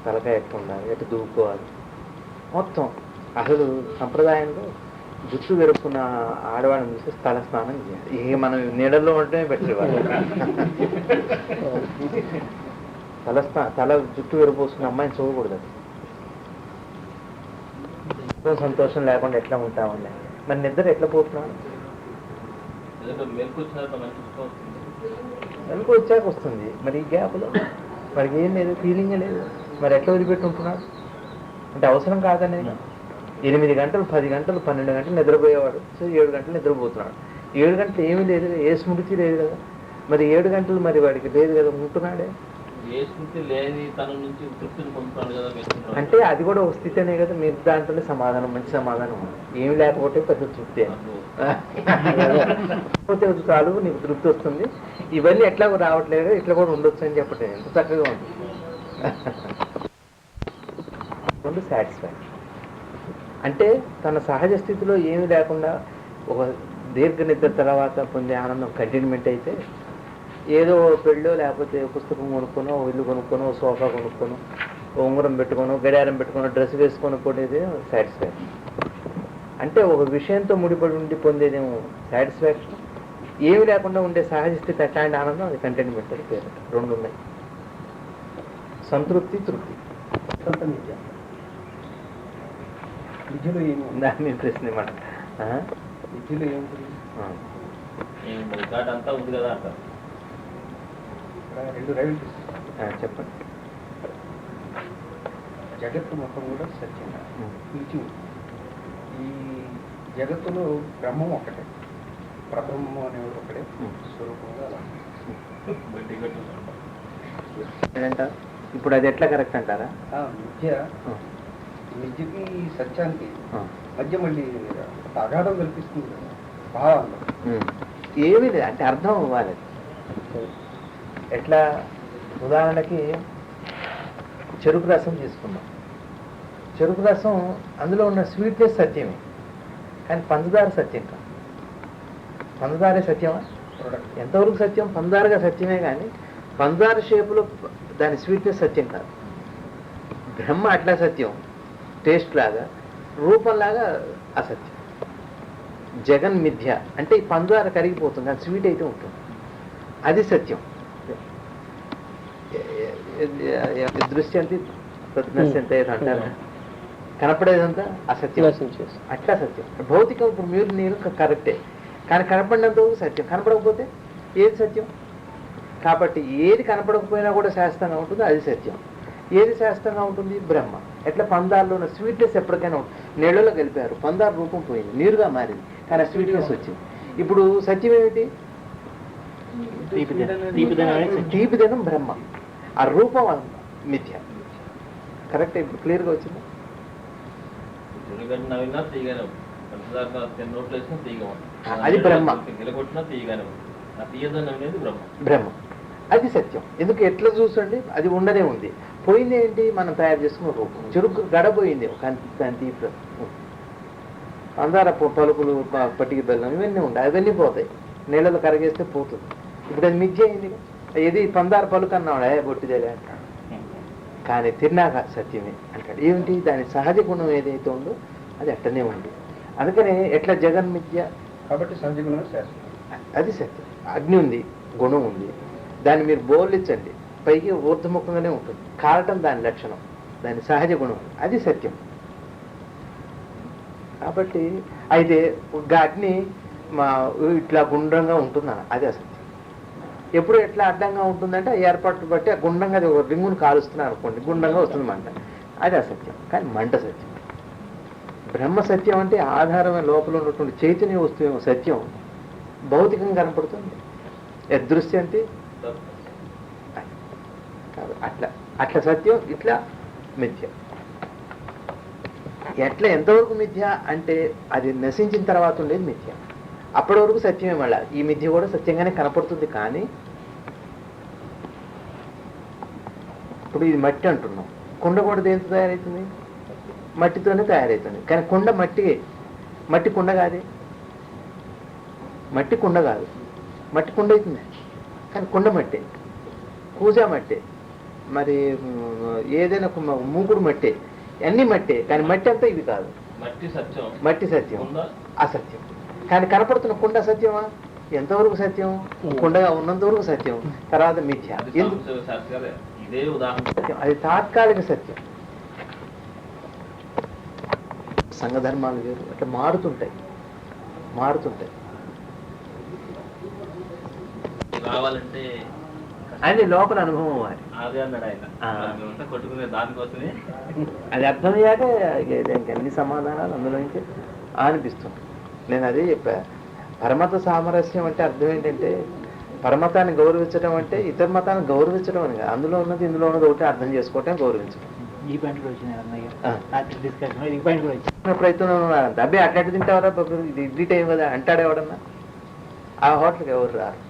S1: తలకాయ ఎట్లా ఉండాలి, ఎట్లా దూకోవాలి, మొత్తం. అసలు సంప్రదాయంలో జుట్టు వెరుపుకున్న ఆడవాళ్ళని చూసి తల స్నానం చేయాలి. ఇక మనం నీడల్లో ఉంటేనే పెట్టేవాళ్ళు. తల జుట్టు వెరుపోసుకున్న అమ్మాయిని చూడకూడదు. సంతోషం లేకుండా ఎట్లా ఉంటామండి, మరి నిద్ర ఎట్లా పోతున్నాం? మెలకు వచ్చాక వస్తుంది, మరి ఈ గ్యాప్లో వాడికి ఏం లేదు, ఫీలింగే లేదు, మరి ఎట్లా వదిలిపెట్టి ఉంటున్నాడు అంటే అవసరం కాదనేది. 8 గంటలు 10 గంటలు 12 గంటలు నిద్రపోయేవాడు, సో 7 గంటలు నిద్రపోతున్నాడు. 7 గంటలు ఏమీ లేదు, ఏ స్మృతి లేదు కదా, మరి 7 గంటలు మరి వాడికి లేదు కదా, ఉంటున్నాడే. అంటే అది కూడా ఒక స్థితి అనే కదా. మీరు దాంట్లో సమాధానం, మంచి సమాధానం ఉంది. ఏమి లేకపోతే పెద్ద తృప్తి పోతే చాలు, నీకు తృప్తి వస్తుంది. ఇవన్నీ ఎట్లా రావట్లేదు, ఇట్లా కూడా ఉండొచ్చు అని చెప్పటం ఎంత చక్కగా ఉంది. సాటిస్ఫాక్షన్ అంటే తన సహజ స్థితిలో ఏమీ లేకుండా ఒక దీర్ఘ నిద్ర తర్వాత పొందే ఆనందం కంటిన్యూమెంట్ అయితే, ఏదో పెళ్ళో లేకపోతే పుస్తకం కొనుక్కొనో, ఇల్లు కొనుక్కొనో, సోఫా కొనుక్కొనో, ఉంగరం పెట్టుకోనో, గడియారం పెట్టుకోనో, డ్రెస్ వేసుకొని కొనేది సాటిస్ఫాక్షన్. అంటే ఒక విషయంతో ముడిపడి ఉండి పొందేదేమో సాటిస్ఫాక్షన్, ఏమి లేకుండా ఉండే సహజ స్థితి అట్లాంటి ఆనందం, అది కంటెంట్మెంట్ అని పేరు. రెండు ఉన్నాయి, సంతృప్తి, తృప్తి.
S2: విద్యలో ఏమి
S1: దాని ప్రశ్న మాట
S2: విద్యలో ఏముంటుంది?
S3: అంతా ఉంది కదా అంటారు.
S2: 2 రైలు
S1: చెప్పండి.
S2: జగత్తు మొత్తం కూడా సత్యంగా నిలిచి ఉంది. ఈ జగత్తులో బ్రహ్మం ఒకటే, ప్రబ్రహ్మం అనేవాడు ఒకటే, స్వరూపంగా అలా
S1: ఏంటంటారు ఇప్పుడు అది ఎట్లా కరెక్ట్ అంటారా?
S2: విద్యకి సత్యానికి మధ్య మళ్ళీ అగాధం కల్పిస్తుంది కదా భావాల్లో.
S1: ఏమీ లేదు అంటే అర్థం అవ్వాలి. ఎట్లా ఉదాహరణకి చెరుకు రసం తీసుకుందాం. చెరుకు రసం అందులో ఉన్న స్వీట్నెస్ సత్యమే, కానీ పంచదార సత్యం కాదు. పంచదారే సత్యమా? ఎంతవరకు సత్యం? పంచదారగా సత్యమే, కానీ పంచదార షేపులో దాని స్వీట్నెస్ సత్యం కాదు. బ్రహ్మ అట్లా సత్యం, టేస్ట్ లాగా, రూపంలాగా అసత్యం. జగన్ మిథ్య అంటే ఈ పంచదార కరిగిపోతుంది, కానీ స్వీట్ అయితే ఉంటుంది, అది సత్యం. దృశ్యంతి ప్రజ్ఞంతే అంటారు, కనపడేదంతా అసత్యం, అట్లా సత్యం. భౌతికం ఇప్పుడు మీరు నేను కరెక్టే, కానీ కనపడినంత సత్యం, కనపడకపోతే ఏది సత్యం? కాబట్టి ఏది కనపడకపోయినా కూడా శాస్త్రంగా ఉంటుంది, అది సత్యం. ఏది శాస్త్రంగా ఉంటుంది? బ్రహ్మ. ఎట్లా పందాల్లో ఉన్న స్వీట్నెస్ ఎప్పటికైనా ఉంటుంది. నీళ్ళలో కలిపారు, పందారు రూపం పోయింది, నీరుగా మారింది, కానీ ఆ స్వీట్నెస్ వచ్చింది. ఇప్పుడు సత్యం ఏమిటి? తీపిదనం బ్రహ్మ, ఆ రూపం మిథ్య. కరెక్ట్? ఇప్పుడు క్లియర్గా వచ్చింది. అది బ్రహ్మ, బ్రహ్మ అది సత్యం. ఎందుకు? ఎట్లా చూసండి, అది ఉండనే ఉంది. పోయింది ఏంటి? మనం తయారు చేసుకున్న రూపం. చెరుకు గడపోయింది, అందర పలుకులు, పట్టికి బెల్లం ఇవన్నీ ఉంటాయి, అవన్నీ పోతాయి. నీళ్ళలో కరగేస్తే పోతుంది. ఇప్పుడు అది మిథ్య అయింది. ఏది పందార పలుకు అన్నాడు, బొట్టిదేలే అంటాడు, కానీ తిన్నాక సత్యమే అంటాడు. ఏమిటి? దాని సహజ గుణం ఏదైతే ఉందో అది అట్టనే ఉంది. అందుకనే ఎట్లా జగన్ మిథ్య
S2: కాబట్టి సహజ గుణం శాస్త్రం,
S1: అది సత్యం. అగ్ని ఉంది, గుణం ఉంది, దాన్ని మీరు బోర్లిచ్చండి, పైకి ఊర్ధముఖంగానే ఉంటుంది, కారటం దాని లక్షణం, దాని సహజ గుణం, అది సత్యం. కాబట్టి అయితే అగ్ని ఇట్లా గుండ్రంగా ఉంటుందన్న, అది అసత్యం. ఎప్పుడు ఎట్లా అడ్డంగా ఉంటుందంటే ఏర్పాటు బట్టి ఆ గుండ్రంగా అది ఒక రింగును కాలుస్తున్నారు అనుకోండి, గుండ్రంగా వస్తుంది మంట, అది అసత్యం. కానీ మంట సత్యం. బ్రహ్మ సత్యం అంటే ఆధారమైన లోపల ఉన్నటువంటి చైతన్య వస్తువు సత్యం, భౌతికంగా కనపడుతుంది. యదృశ్యంతి అట్లా అట్లా సత్యం, ఇట్లా మిథ్య. ఎట్లా ఎంతవరకు మిథ్య అంటే అది నశించిన తర్వాత ఉండేది మిథ్య, అప్పటి వరకు సత్యమే. మళ్ళీ ఈ మిథ్య కూడా సత్యంగానే కనపడుతుంది. కానీ ఇప్పుడు ఇది మట్టి అంటున్నాం, కుండ కూడా దేంతో తయారవుతుంది? మట్టితోనే తయారవుతుంది. కానీ కుండ మట్టి కుండ కాదే, మట్టి కుండ కాదు, మట్టి కుండ అవుతుంది, కానీ కుండ మట్టే, కూజా మట్టే, మరి ఏదైనా మూకుడు మట్టే, అన్నీ మట్టే, కానీ మట్టి అంతా ఇది కాదు. మట్టి సత్యం, అసత్యం. కానీ కనపడుతున్న కుండ సత్యమా? ఎంతవరకు సత్యం? కుండగా ఉన్నంత వరకు సత్యం, తర్వాత మిథ్య. అది తాత్కాలిక సత్యం. సంఘ ధర్మాలు వేరు, అట్లా మారుతుంటాయి.
S3: రావాలంటే
S1: అది లోపల అనుభవం వారి, అది అర్థమయ్యాక ఇంకెన్ని సమాధానాలు అందులో నుంచి అనిపిస్తుంది. నేను అదే చెప్పా, పరమత సామరస్యం అంటే అర్థం ఏంటంటే పరమతాన్ని గౌరవించడం అంటే ఇతర మతాన్ని గౌరవించడం అని కాదు, అందులో ఉన్నది ఇందులో ఉన్నది ఒకటి అర్థం చేసుకోవటం, గౌరవించడం.
S4: ఈ పాయింట్ కూడా వచ్చింది
S1: ప్రయత్నం అబ్బాయి అట్లాంటి తింటావరా బాబు, ఇది ఇడ్లీ టైం కదా అంటాడు ఎవడన్నా. ఆ హోటల్కి ఎవరు రారు.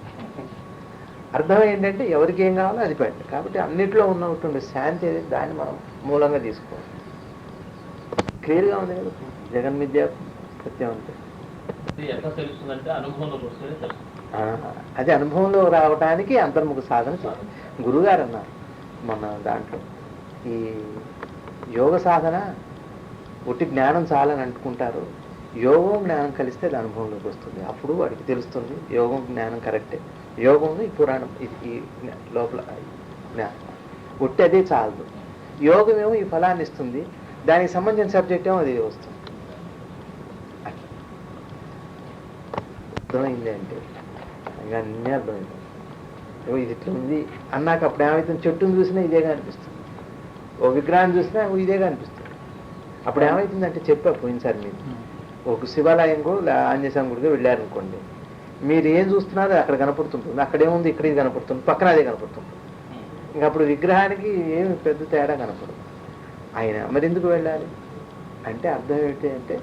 S1: అర్థం ఏంటంటే ఎవరికి ఏం కావాలో అది పెట్టండి. కాబట్టి అన్నింటిలో ఉన్నటువంటి శాంతి ఏదైతే దాన్ని మనం మూలంగా తీసుకోవాలి. క్లియర్గా ఉంది కదా జగన్ మిథ్య సత్యం అంటే. అది అనుభవంలో రావడానికి అంతర్ముఖ సాధన చేయాలి. గురుగారు అన్నారు మన దాంట్లో, ఈ యోగ సాధన ఒట్టి జ్ఞానం చాలని అనుకుంటారు, యోగం జ్ఞానం కలిస్తే అది అనుభవంలోకి వస్తుంది. అప్పుడు వాడికి తెలుస్తుంది యోగం జ్ఞానం కరెక్టే, యోగం ఈ పురాణం ఈ లోపల జ్ఞానం ఒట్టి అదే చాలదు. యోగం ఏమో ఈ ఫలాన్ని ఇస్తుంది, దానికి సంబంధించిన సబ్జెక్ట్ ఏమో అది వస్తుంది. అర్థమైంది అంటే ఇంకా అన్నీ అర్థమైంది. ఇది ఇట్లా ఉంది అన్నాక అప్పుడు ఏమవుతుంది? చెట్టును చూసినా ఇదేగా అనిపిస్తుంది, ఓ విగ్రహాన్ని చూసినా ఇదేగా అనిపిస్తుంది. అప్పుడు ఏమవుతుందంటే చెప్పా పోయినసారి మీరు ఒక శివాలయంకో ఆంజనేయ స్వామి గుడికి వెళ్ళారనుకోండి, మీరు ఏం చూస్తున్నారో అక్కడ కనపడుతుంటుంది, అక్కడేముంది ఇక్కడ ఇది కనపడుతుంది, పక్కన అదే కనపడుతుంది. ఇంకా అప్పుడు విగ్రహానికి ఏమి పెద్ద తేడా కనపడదు. ఆయన మరి ఎందుకు వెళ్ళాలి అంటే అర్థం ఏంటి అంటే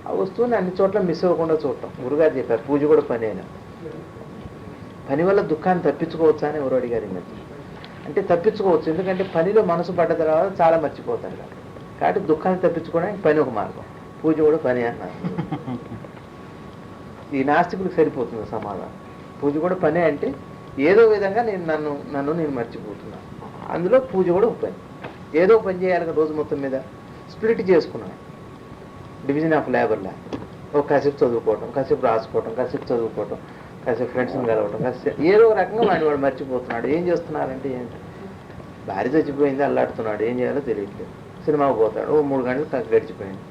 S1: ఆ వస్తువుని అన్ని చోట్ల మిస్ అవ్వకుండా చూడటం. గురుగారు చెప్పారు పూజ కూడా పని అయినా. పని వల్ల దుఃఖాన్ని తప్పించుకోవచ్చా అని ఎవరు అడిగారు ఈ మధ్య. అంటే తప్పించుకోవచ్చు, ఎందుకంటే పనిలో మనసు పడ్డ తర్వాత చాలా మర్చిపోతారు కాబట్టి దుఃఖాన్ని తప్పించుకోవడానికి పని ఒక మార్గం, పూజ కూడా పని అన్నారు. ఈ నాస్తికులకు సరిపోతుంది సమాధానం. పూజ కూడా పనే అంటే ఏదో విధంగా నన్ను నేను మర్చిపోతున్నాను, అందులో పూజ కూడా ఒక పని. ఏదో పని చేయాలి కదా రోజు మొత్తం మీద. స్ప్లిట్ చేసుకున్నాను, డివిజన్ ఆఫ్ లేబర్లా. ఒక కాసేపు చదువుకోవటం, కాసేపు రాసుకోవటం, కాసేపు చదువుకోవటం, కాసేపు ఫ్రెండ్స్ని కలవటం, కాసేపు ఏదో రకంగా వాడు మర్చిపోతున్నాడు. ఏం చేస్తున్నారంటే ఏంటి, భార్య చచ్చిపోయింది అల్లాడుతున్నాడు, ఏం చేయాలో తెలియట్లేదు. సినిమాకు పోతాడు, ఓ 3 గంటలు గడిచిపోయింది,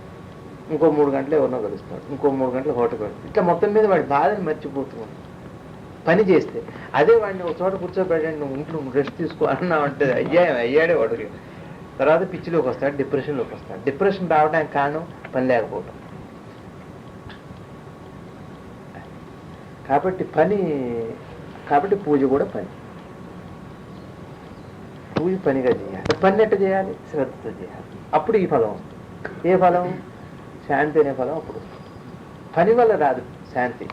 S1: ఇంకో 3 గంటలు ఎవరినో కలుస్తాడు, ఇంకో 3 గంటలు హోటల్ పెడతాడు. ఇట్లా మొత్తం మీద వాడి బాధని మర్చిపోతున్నాడు పని చేస్తే. అదే వాడిని ఒక చోట కూర్చోబెట్టండి, నువ్వు ఇంట్లో రెస్ట్ తీసుకో అన్నావంటే అయ్యాడే వాడికి. తర్వాత పిచ్చిలోకి వస్తాడు, డిప్రెషన్లోకి వస్తాడు. డిప్రెషన్ రావడానికి కారణం పని లేకపోవటం. కాబట్టి పూజ కూడా పని. పూజ పనిగా చేయాలి. పని ఎట్ట చేయాలి, శ్రద్ధతో చేయాలి. అప్పుడు ఈ ఫలం వస్తుంది. ఏ ఫలం? శాంతి అనే ఫలం అప్పుడు. పని వల్ల రాదు శాంతి,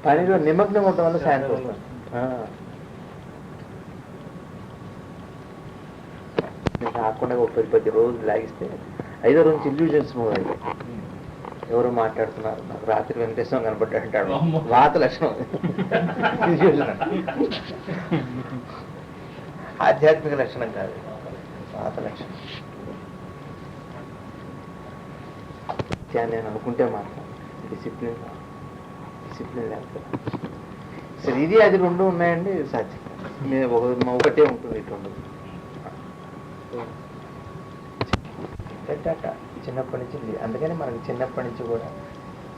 S1: పనిలో నిమగ్నం అవడం వల్ల శాంతి వస్తుంది. కాకుండా ఒక 10 రోజులు లాగిస్తే 5వ రోజు ఇల్యూజన్స్ మూవ్ అయ్యాయి. ఎవరు మాట్లాడుతున్నారు, నాకు రాత్రి వెంకటేశ్వరం కనపడ్డా అంటాడు. వాత లక్షణం, ఆధ్యాత్మిక లక్షణం కాదు, వాత లక్షణం. నేను అనుకుంటే మాత్రం డిసిప్లిన్ లేకపోతే సరే. ఇది అది 2 ఉన్నాయండి సాధ్యం. ఒకటే ఉంటుంది, ఇటు ఉండదు. చిన్నప్పటి నుంచి అందుకని మనకి చిన్నప్పటి నుంచి కూడా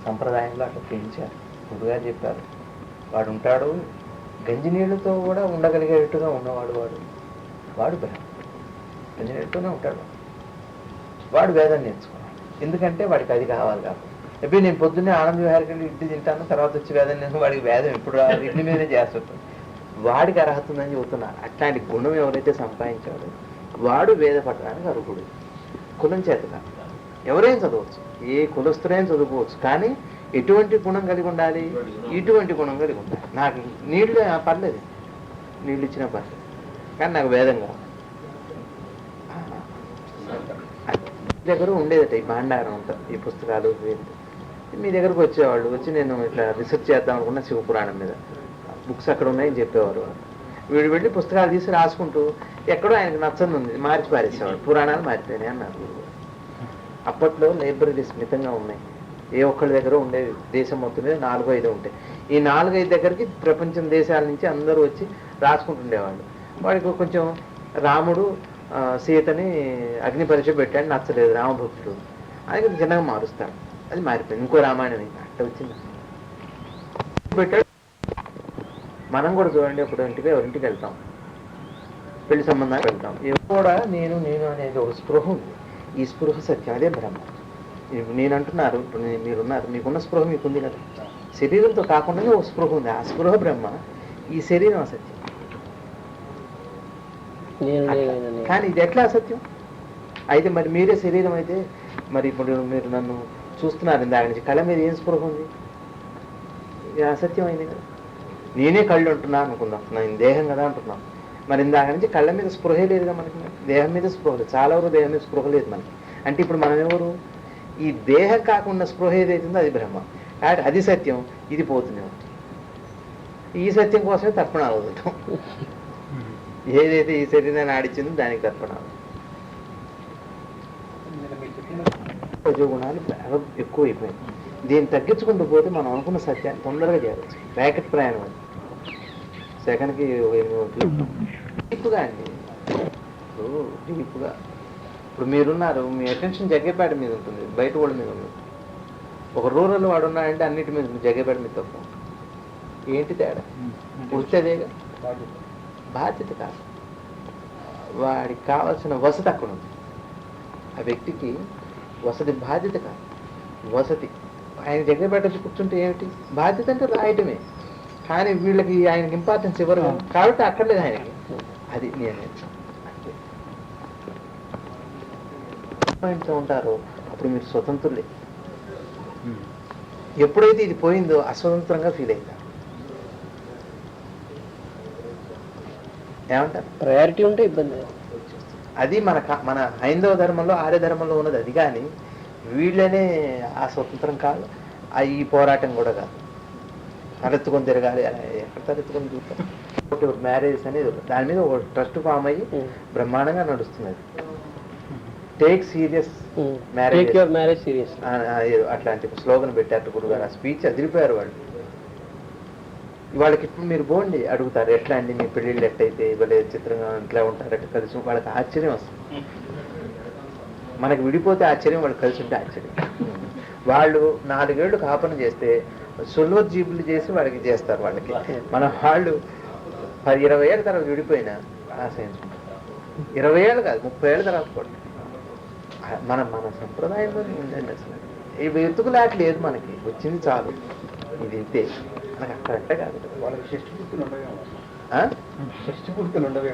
S1: సంప్రదాయంలో అట్లా పెంచారు. గురుగారు చెప్పారు, వాడు ఉంటాడు గంజి నీళ్ళతో కూడా ఉండగలిగేట్టుగా ఉన్నవాడు వాడు గంజి నీళ్ళతోనే ఉంటాడు. వాడు వేదం నేర్చుకున్నాడు, ఎందుకంటే వాడికి అది కావాలి కాబట్టి. ఎప్పుడు నేను పొద్దున్నే ఆనంద విహారికి వెళ్ళి ఇడ్లీ తింటాను, తర్వాత వచ్చి వేదం నేను వాడికి వేదం ఎప్పుడు ఇడ్లీ మీదనే చేస్తుంటాను. వాడికి అర్హత ఉందని చెబుతున్నారు. అట్లాంటి గుణం ఎవరైతే సంపాదించాడో వాడు వేద పట్టడానికి అర్హుడు. కులం చేత కాదు, ఎవరైనా చదవచ్చు, ఏ కులస్తురైనా చదువుకోవచ్చు. కానీ ఎటువంటి గుణం కలిగి ఉండాలి, ఇటువంటి గుణం కలిగి ఉండాలి. నాకు నీళ్ళు పర్లేదు, నీళ్ళు ఇచ్చినా పర్లేదు, కానీ నాకు వేదం కావాలి. దగ్గర ఉండేదట ఈ భాండారం అంతా, ఈ పుస్తకాలు. మీ దగ్గరకు వచ్చేవాళ్ళు, వచ్చి నేను ఇట్లా రీసెర్చ్ చేద్దాం అనుకున్న శివపురాణం మీద బుక్స్ అక్కడ ఉన్నాయని చెప్పేవారు. వీడు వెళ్ళి పుస్తకాలు తీసి రాసుకుంటూ ఎక్కడో ఆయనకు నచ్చని ఉంది మార్చి పారేసేవాడు. పురాణాలు మారిపోయినాయి అన్నారు. అప్పట్లో లైబ్రరీస్ మితంగా ఉన్నాయి, ఏ ఒక్కళ్ళ దగ్గర ఉండేవి. దేశం మొత్తం మీద 4-5 ఉంటాయి. ఈ 4-5 దగ్గరికి ప్రపంచం దేశాల నుంచి అందరూ వచ్చి రాసుకుంటుండేవాళ్ళు. వాడికి కొంచెం రాముడు సీతని అగ్ని పరీక్ష పెట్టాడు, నచ్చలేదు రామభక్తుడు, అది చిన్నగా మారుస్తాడు. అది మారిపోయింది, ఇంకో రామాయణం ఇంకా అట్ట వచ్చింది పెట్టాడు. మనం కూడా చూడండి, ఎవరింటికి వెళ్తాం, పెళ్లి సంబంధానికి వెళ్తాం, కూడా నేను అనేది ఒక స్పృహ ఉంది. ఈ స్పృహ సత్యం, అదే బ్రహ్మ. నేను అంటున్నారు, ఇప్పుడు మీరున్నారు, మీకున్న స్పృహ మీకుంది కదా, శరీరంతో కాకుండానే ఒక స్పృహ ఉంది. ఆ స్పృహ బ్రహ్మ, ఈ శరీరం అసత్యం. కానీ ఇది ఎట్లా అసత్యం అయితే? మరి మీరే శరీరం అయితే మరి ఇప్పుడు మీరు నన్ను చూస్తున్నారు ఇందాక నుంచి, కళ్ళ మీద ఏం స్పృహ ఉంది? ఇది అసత్యం అయింది కదా. నేనే కళ్ళు అంటున్నా అనుకుందాం, నేను దేహం కదా అంటున్నాను. మరి ఇందాక నుంచి కళ్ళ మీద స్పృహే లేదుగా మనకి, దేహం మీద స్పృహ లేదు. చాలా వరకు దేహం మీద స్పృహ లేదు మనకి. అంటే ఇప్పుడు మనం ఎవరు? ఈ దేహం కాకుండా స్పృహ ఏదైతుందో అది బ్రహ్మ. కాబట్టి అది సత్యం, ఇది పోతుంది. ఈ సత్యం కోసమే తర్పణాలు వదులుతాం. ఏదైతే ఈ శరీరాన్ని ఆడిచ్చిందో దానికి తర్పణాలు. రజోగుణాలు బాగా ఎక్కువ అయిపోయింది. దీన్ని తగ్గించుకుంటూ పోతే మనం అనుకున్న సత్యాన్ని తొందరగా చేరవచ్చు. ర్యాకెట్ ప్రయాణం అది, సెకండ్కి డీప్గా అండి. డీప్గా ఇప్పుడు మీరున్నారు, మీ అటెన్షన్ జగ్గేపేట మీద ఉంటుంది, బయట వాళ్ళ మీద ఉంది. ఒక రూరల్ వాడు ఉన్నాడంటే అన్నిటి మీద జగ్గేపేట మీద తప్ప ఏంటి తేడా? వస్తేదేగా బాధ్యత కాదు, వాడికి కావాల్సిన వసతి అక్కడ ఉంది. ఆ వ్యక్తికి వసతి బాధ్యత కాదు, వసతి. ఆయన జగ్గేపేట వచ్చి కూర్చుంటే ఏమిటి బాధ్యత? అంటే రాయటమే. కానీ వీళ్ళకి ఆయనకి ఇంపార్టెన్స్ ఇవ్వరు కాబట్టి అక్కర్లేదు ఆయనకి. అది నేను అంతే ఉంటారు. అప్పుడు మీరు స్వతంత్రులే. ఎప్పుడైతే ఇది పోయిందో అస్వతంత్రంగా ఫీల్ అవుతారు. ఏమంటారు?
S3: ప్రయారిటీ ఉంటే ఇబ్బంది.
S1: అది మన హైందవ ధర్మంలో ఆర్య ధర్మంలో ఉన్నది అది. కానీ వీళ్ళనే ఆ స్వతంత్రం కాదు, ఈ పోరాటం కూడా కాదు. తలెత్తుకొని తిరగాలి, ఎక్కడ తలెత్తుకొని తిరుగుతారు. మ్యారేజ్ అనేది దాని మీద ఒక ట్రస్ట్ ఫామ్ అయ్యి బ్రహ్మాండంగా నడుస్తున్నది. టేక్ సీరియస్
S3: మ్యారేజ్ సీరియస్
S1: అట్లాంటి స్లోగన్ పెట్టారు గురుగారు. ఆ స్పీచ్ అదిరిపోయారు వాళ్ళు. వాళ్ళకి ఇప్పుడు మీరు పోండి అడుగుతారు, ఎట్లా అండి మీ పెళ్ళిళ్ళు ఎట్టయితే ఇవ్వలే చిత్రంగా ఇట్లా ఉంటారు అట్లా కలిసి. వాళ్ళకి ఆశ్చర్యం వస్తుంది. మనకి విడిపోతే ఆశ్చర్యం, వాళ్ళు కలిసి ఉంటే ఆశ్చర్యం. వాళ్ళు 4 ఏళ్ళు కాపన చేస్తే సుల్వర్ జీబులు చేసి వాళ్ళకి చేస్తారు. వాళ్ళకి మన వాళ్ళు 20 ఏళ్ళ తర్వాత విడిపోయినా ఆశయించుకుంటారు. 20 ఏళ్ళు కాదు, 30 ఏళ్ళ తర్వాత కూడా మన సంప్రదాయంలో ఉందండి. అసలు ఈ వెతుకులాట లేదు, మనకి వచ్చింది చాలు, ఇది ఇంతే. మనకి అక్కడంటే కాదు.
S2: వాళ్ళకి షష్టి పూర్తులు ఉండవే.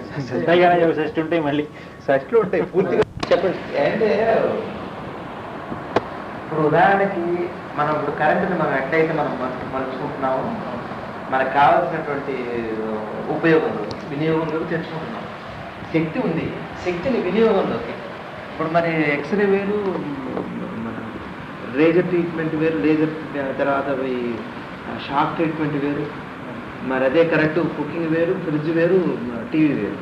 S3: షష్టి ఉంటాయి, మళ్ళీ
S1: షష్ట్లు ఉంటాయి పూర్తిగా. చెప్పండి. అంటే ఇప్పుడు ఉదాహరణకి మనం ఇప్పుడు కరెంటుని మనం ఎట్లయితే మనం మలుచుకుంటున్నామో మనకు కావాల్సినటువంటి ఉపయోగంలో వినియోగంలోకి తెచ్చుకుంటున్నాం. శక్తి ఉంది, శక్తిని వినియోగంలోకి. ఇప్పుడు మరి ఎక్స్రే వేరు, మన లేజర్ ట్రీట్మెంట్ వేరు, లేజర్ తర్వాత షాక్ ట్రీట్మెంట్ వేరు, మరి అదే కరెక్ట్ కుకింగ్ వేరు, ఫ్రిడ్జ్ వేరు, టీవీ వేరు.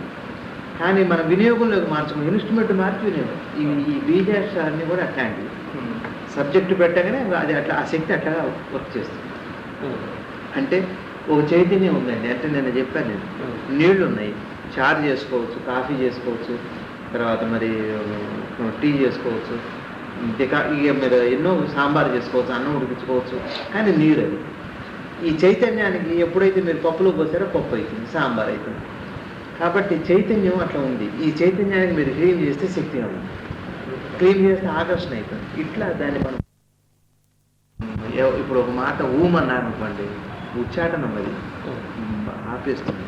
S1: కానీ మన వినియోగంలోకి మార్చుకుని ఇన్స్ట్రుమెంట్ మార్చి వినియోగం. ఈ బీజాన్ని కూడా అట్లాంటివి. సబ్జెక్టు పెట్టగానే అది అట్లా ఆ శక్తి అట్లా వర్క్ చేస్తుంది. అంటే ఒక చైతన్యం ఉందండి. అంటే నేను చెప్పాను, నీళ్లు ఉన్నాయి, చార్జ్ చేసుకోవచ్చు, కాఫీ చేసుకోవచ్చు, తర్వాత మరి టీ చేసుకోవచ్చు, ఇక మీరు ఎన్నో సాంబార్ చేసుకోవచ్చు, అన్నం ఉడికించుకోవచ్చు. కానీ నీరు అది. ఈ చైతన్యానికి ఎప్పుడైతే మీరు పప్పులో పోసారో పప్పు అవుతుంది, సాంబార్ అవుతుంది. కాబట్టి చైతన్యం అట్లా ఉంది. ఈ చైతన్యానికి మీరు క్లీన్ చేస్తే శక్తి ఉంది, క్లీన్ చేస్తే ఆకర్షణ అవుతుంది. ఇట్లా దాన్ని మనం ఇప్పుడు ఒక మాట ఊమన్నారు అనుకోండి, ఉచ్చాటనం అది ఆపేస్తుంది.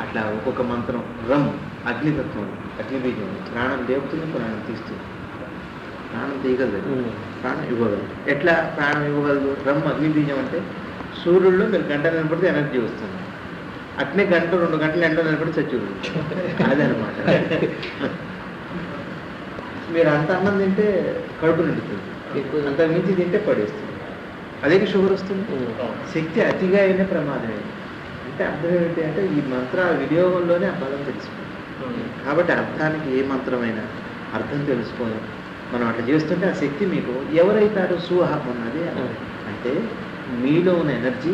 S1: అట్లా ఒక్కొక్క మంత్రం రమ్ అగ్నితత్వం, అగ్నిబీజం ప్రాణం లేపుతుంది, ప్రాణం తీస్తుంది. ప్రాణం తీయగలదు, ప్రాణం ఇవ్వగలదు. ఎట్లా ప్రాణం ఇవ్వగలదు? రమ్ అగ్నిబీజం అంటే సూర్యుల్లో మీరు గంట నిలబడితే ఎనర్జీ వస్తుంది. అట్నే గంట 2 గంటలు ఎండ నిలబడి చచ్చుడు. అదనమాట. మీరు అంత అన్నం తింటే కడుపు నిండుతుంది, అంత మించి తింటే పడేస్తుంది. అదే షుగర్ వస్తుంది. శక్తి అతిగా అయినా ప్రమాదమే. అంటే అర్థం ఏంటి అంటే ఈ మంత్రాల వినియోగంలోనే ఆ బలం తెలుసుకుంది. కాబట్టి అర్థానికి ఏ మంత్రమైనా అర్థం తెలుసుకొని మనం అట్లా చేస్తుంటే ఆ శక్తి మీకు ఎవరైతారో సుహం అన్నది. అంటే మీలో ఉన్న ఎనర్జీ,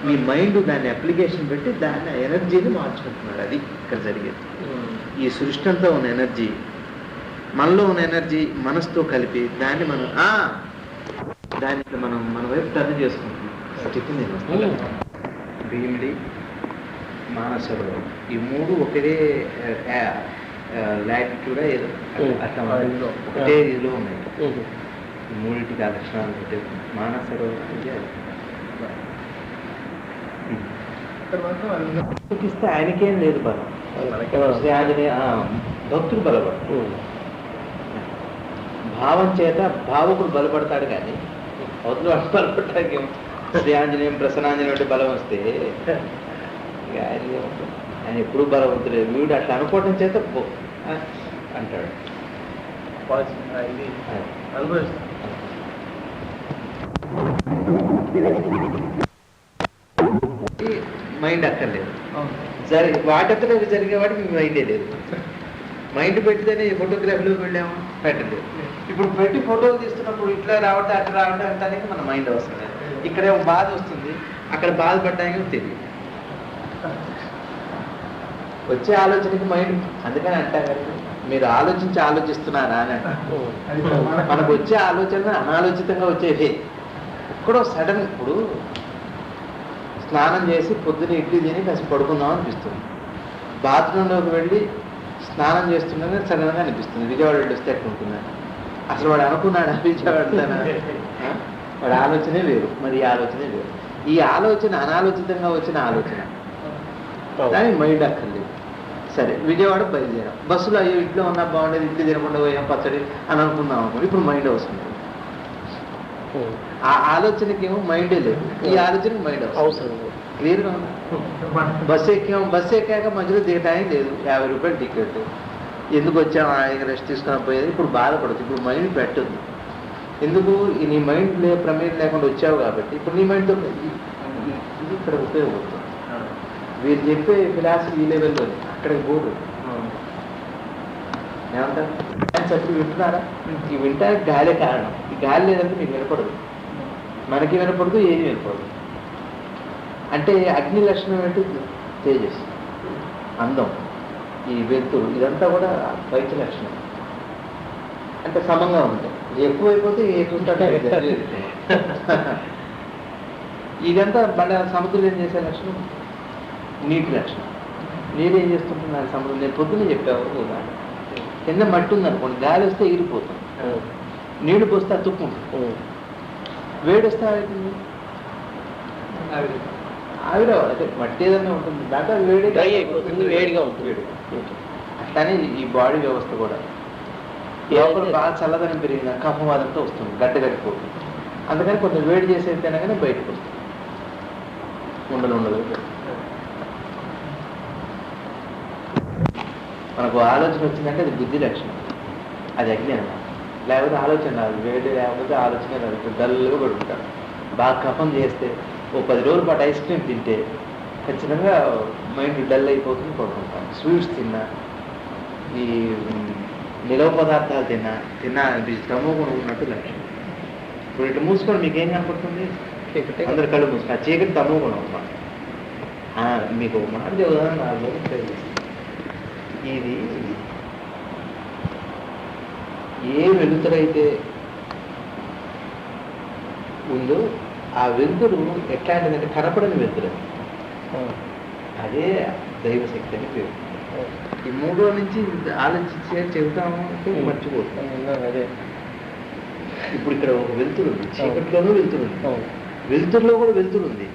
S1: మీ మైండ్ దాన్ని అప్లికేషన్ పెట్టి దాన్ని ఎనర్జీని మార్చుకుంటున్నాడు. అది ఇక్కడ జరిగేది. ఈ సృష్టి అంతా ఉన్న ఎనర్జీ, మనలో ఉన్న ఎనర్జీ మనసుతో కలిపి దాన్ని మన వైపు టర్న్ చేసుకుంటున్నాం. స్థితిని భీమిడి, మానసలో ఈ 3 ఒకే లాటిట్యూడ్ ఏదో అట్లా ఒకటే ఇదిలో ఉన్నాయి. ఈ 3టికి ఆ లక్షణాలు పెట్టే మానసలో చూపిస్తే ఆయనకేం లేదు బలం. శ్రీ ఆంజనేయ భక్తుడు బలపడతాడు. భావం చేత భావకుడు బలపడతాడు, కానీ అవతల వాడు బలపడటానికి శ్రీ ఆంజనేయం ప్రసన్నాంజనేయుడి బలం వస్తే ఆయన ఎప్పుడు బలవంతులేదు. వీడు అట్లా అనుకోవటం చేత అంటాడు. మైండ్ అక్కర్లేదు. వాటంతా జరిగే వాటికి మైండే లేదు. మైండ్ పెట్టితేనే ఫోటోగ్రఫీలో వెళ్ళాము, పెట్టలేదు. ఇప్పుడు పెట్టి ఫోటోలు తీస్తున్నప్పుడు ఇట్లా రావటం అట్లా రావటం అంటానికి మన మైండ్ అవసరం లేదు. ఇక్కడే బాధ వస్తుంది, అక్కడ బాధపడడానికి తెలియదు. వచ్చే ఆలోచనకి మైండ్, అందుకని అంటారు మీరు ఆలోచిస్తున్నారా అని అంటారు. మనకు వచ్చే ఆలోచన అనాలోచితంగా వచ్చేవి. ఎక్కడో సడన్, ఇప్పుడు స్నానం చేసి పొద్దున ఇడ్లీ తిని కాసి పడుకుందాం అనిపిస్తుంది. బాత్రూంలోకి వెళ్ళి స్నానం చేస్తుండగానే సడన్గా అనిపిస్తుంది విజయవాడ వెళ్ళి వస్తే ఎట్లా ఉంటుందని. అసలు వాడు అనుకున్నాడు విజయవాడ, వాడి ఆలోచనే వేరు, మరి ఈ ఆలోచనే వేరు. ఈ ఆలోచన అనాలోచితంగా వచ్చిన ఆలోచన, దానికి మైండ్ అక్కర్లేదు. సరే విజయవాడ బయలుదేరాం, బస్సులో అయ్యో ఇంట్లో ఉన్నా బాగుండేది, ఇడ్లీ తినకుండా పోయాం పచ్చడి అని అనుకుందాం అనుకోండి. ఇప్పుడు మైండ్ వస్తుంది. ఆ ఆలోచనకేమో మైండే లేదు, ఈ ఆలోచనకి మైండ్
S3: అవసరం
S1: క్లియర్గా ఉంది. బస్సు ఎక్కాక మధ్యలో దిగటానికి లేదు, 50 రూపాయలు టికెట్, ఎందుకు వచ్చాము ఆయన రెస్ట్ తీసుకుని పోయేది. ఇప్పుడు బాధపడుతుంది, ఇప్పుడు మైండ్ పెట్టద్దు. ఎందుకు నీ మైండ్ ప్రమేయం లేకుండా వచ్చావు కాబట్టి ఇప్పుడు నీ మైండ్తో ఇది ఇక్కడ ఉపయోగపడుతుంది. వీళ్ళు చెప్పే ఫిలాసఫీ ఈ లెవెల్లో అక్కడికి పోదు. ఏమంటారు చెప్పి వింటున్నారా? ఈ వింటానికి గాలే కారణం. ఈ గాలి లేదంటే మీకు వినపడదు, మనకి వినపడదు, ఏది వినపడదు. అంటే అగ్ని లక్షణం ఏంటి? తేజస్సు, అందం, ఈ వెలుతురు, ఇదంతా కూడా బయట లక్షణం. అంటే సమంగా ఉంటాయి. ఎక్కువైపోతే ఎక్కువ ఇదంతా మళ్ళీ సమతుల్యం చేసే లక్షణం నీటి లక్షణం. నీరు ఏం చేస్తుంటున్నాను సముద్రం. నేను పొద్దున్నే చెప్పావు, కింద మట్టి ఉందనుకోండి, గాలి వస్తే ఎగిరిపోతుంది, నీళ్లు పోస్తే అతుక్కుంటుంది, వేడి వస్తే అవుతుంది ఆవిడ. అంటే మట్టి ఏదన్నా ఉంటుంది, దాంట్లో వేడి
S3: డ్రై అయిపోతుంది, వేడిగా ఉంటుంది.
S1: అట్లానే ఈ బాడీ వ్యవస్థ కూడా లోపల బాగా చల్లదనం పెరిగింది, కఫం అదంతా వస్తుంది, గడ్డగట్టిపోతుంది. అందుకని కొంచెం వేడి చేసేదైనా కానీ బయటకు వస్తుంది, ఉండదు. మనకు ఆలోచన వచ్చిందంటే అది బుద్ధి లక్షణం, అది అగ్ని అన్నమాట. లేకపోతే ఆలోచన రాదు, వేడి లేకపోతే ఆలోచన రాదు, డల్గా పడుకుంటారు. బాగా కఫం చేస్తే ఓ 10 రోజుల పాటు ఐస్ క్రీమ్ తింటే ఖచ్చితంగా మైండ్ డల్ అయిపోతుంది, పడుకుంటాం. స్వీట్స్ తిన్నా, ఈ నిలవ పదార్థాలు తిన్నా తమో గుణం ఉన్నట్టు లక్షణం. ఇప్పుడు ఇటు మూసుకొని మీకు ఏం కనపడుతుంది? అందరు కళ్ళు మూసుకొని ఆ చీకటి తమో గుణం అన్నమాట. మీకు మాట ఉదాహరణ ఇది ఏ వెలుతురైతే ఉందో ఆ వెలుతురు ఎట్లాంటిదంటే కనపడని వెలుతురు, అదే దైవశక్తి అని పేరు. ఈ 3 రోజుల నుంచి ఆలోచించే చెబుతాము అంటే మర్చిపోతాం.
S3: అదే
S1: ఇప్పుడు ఇక్కడ ఒక వెలుతురు ఉంది, చీకట్లోనూ వెలుతురు ఉంది, వెలుతురులో కూడా వెలుతురు ఉంది.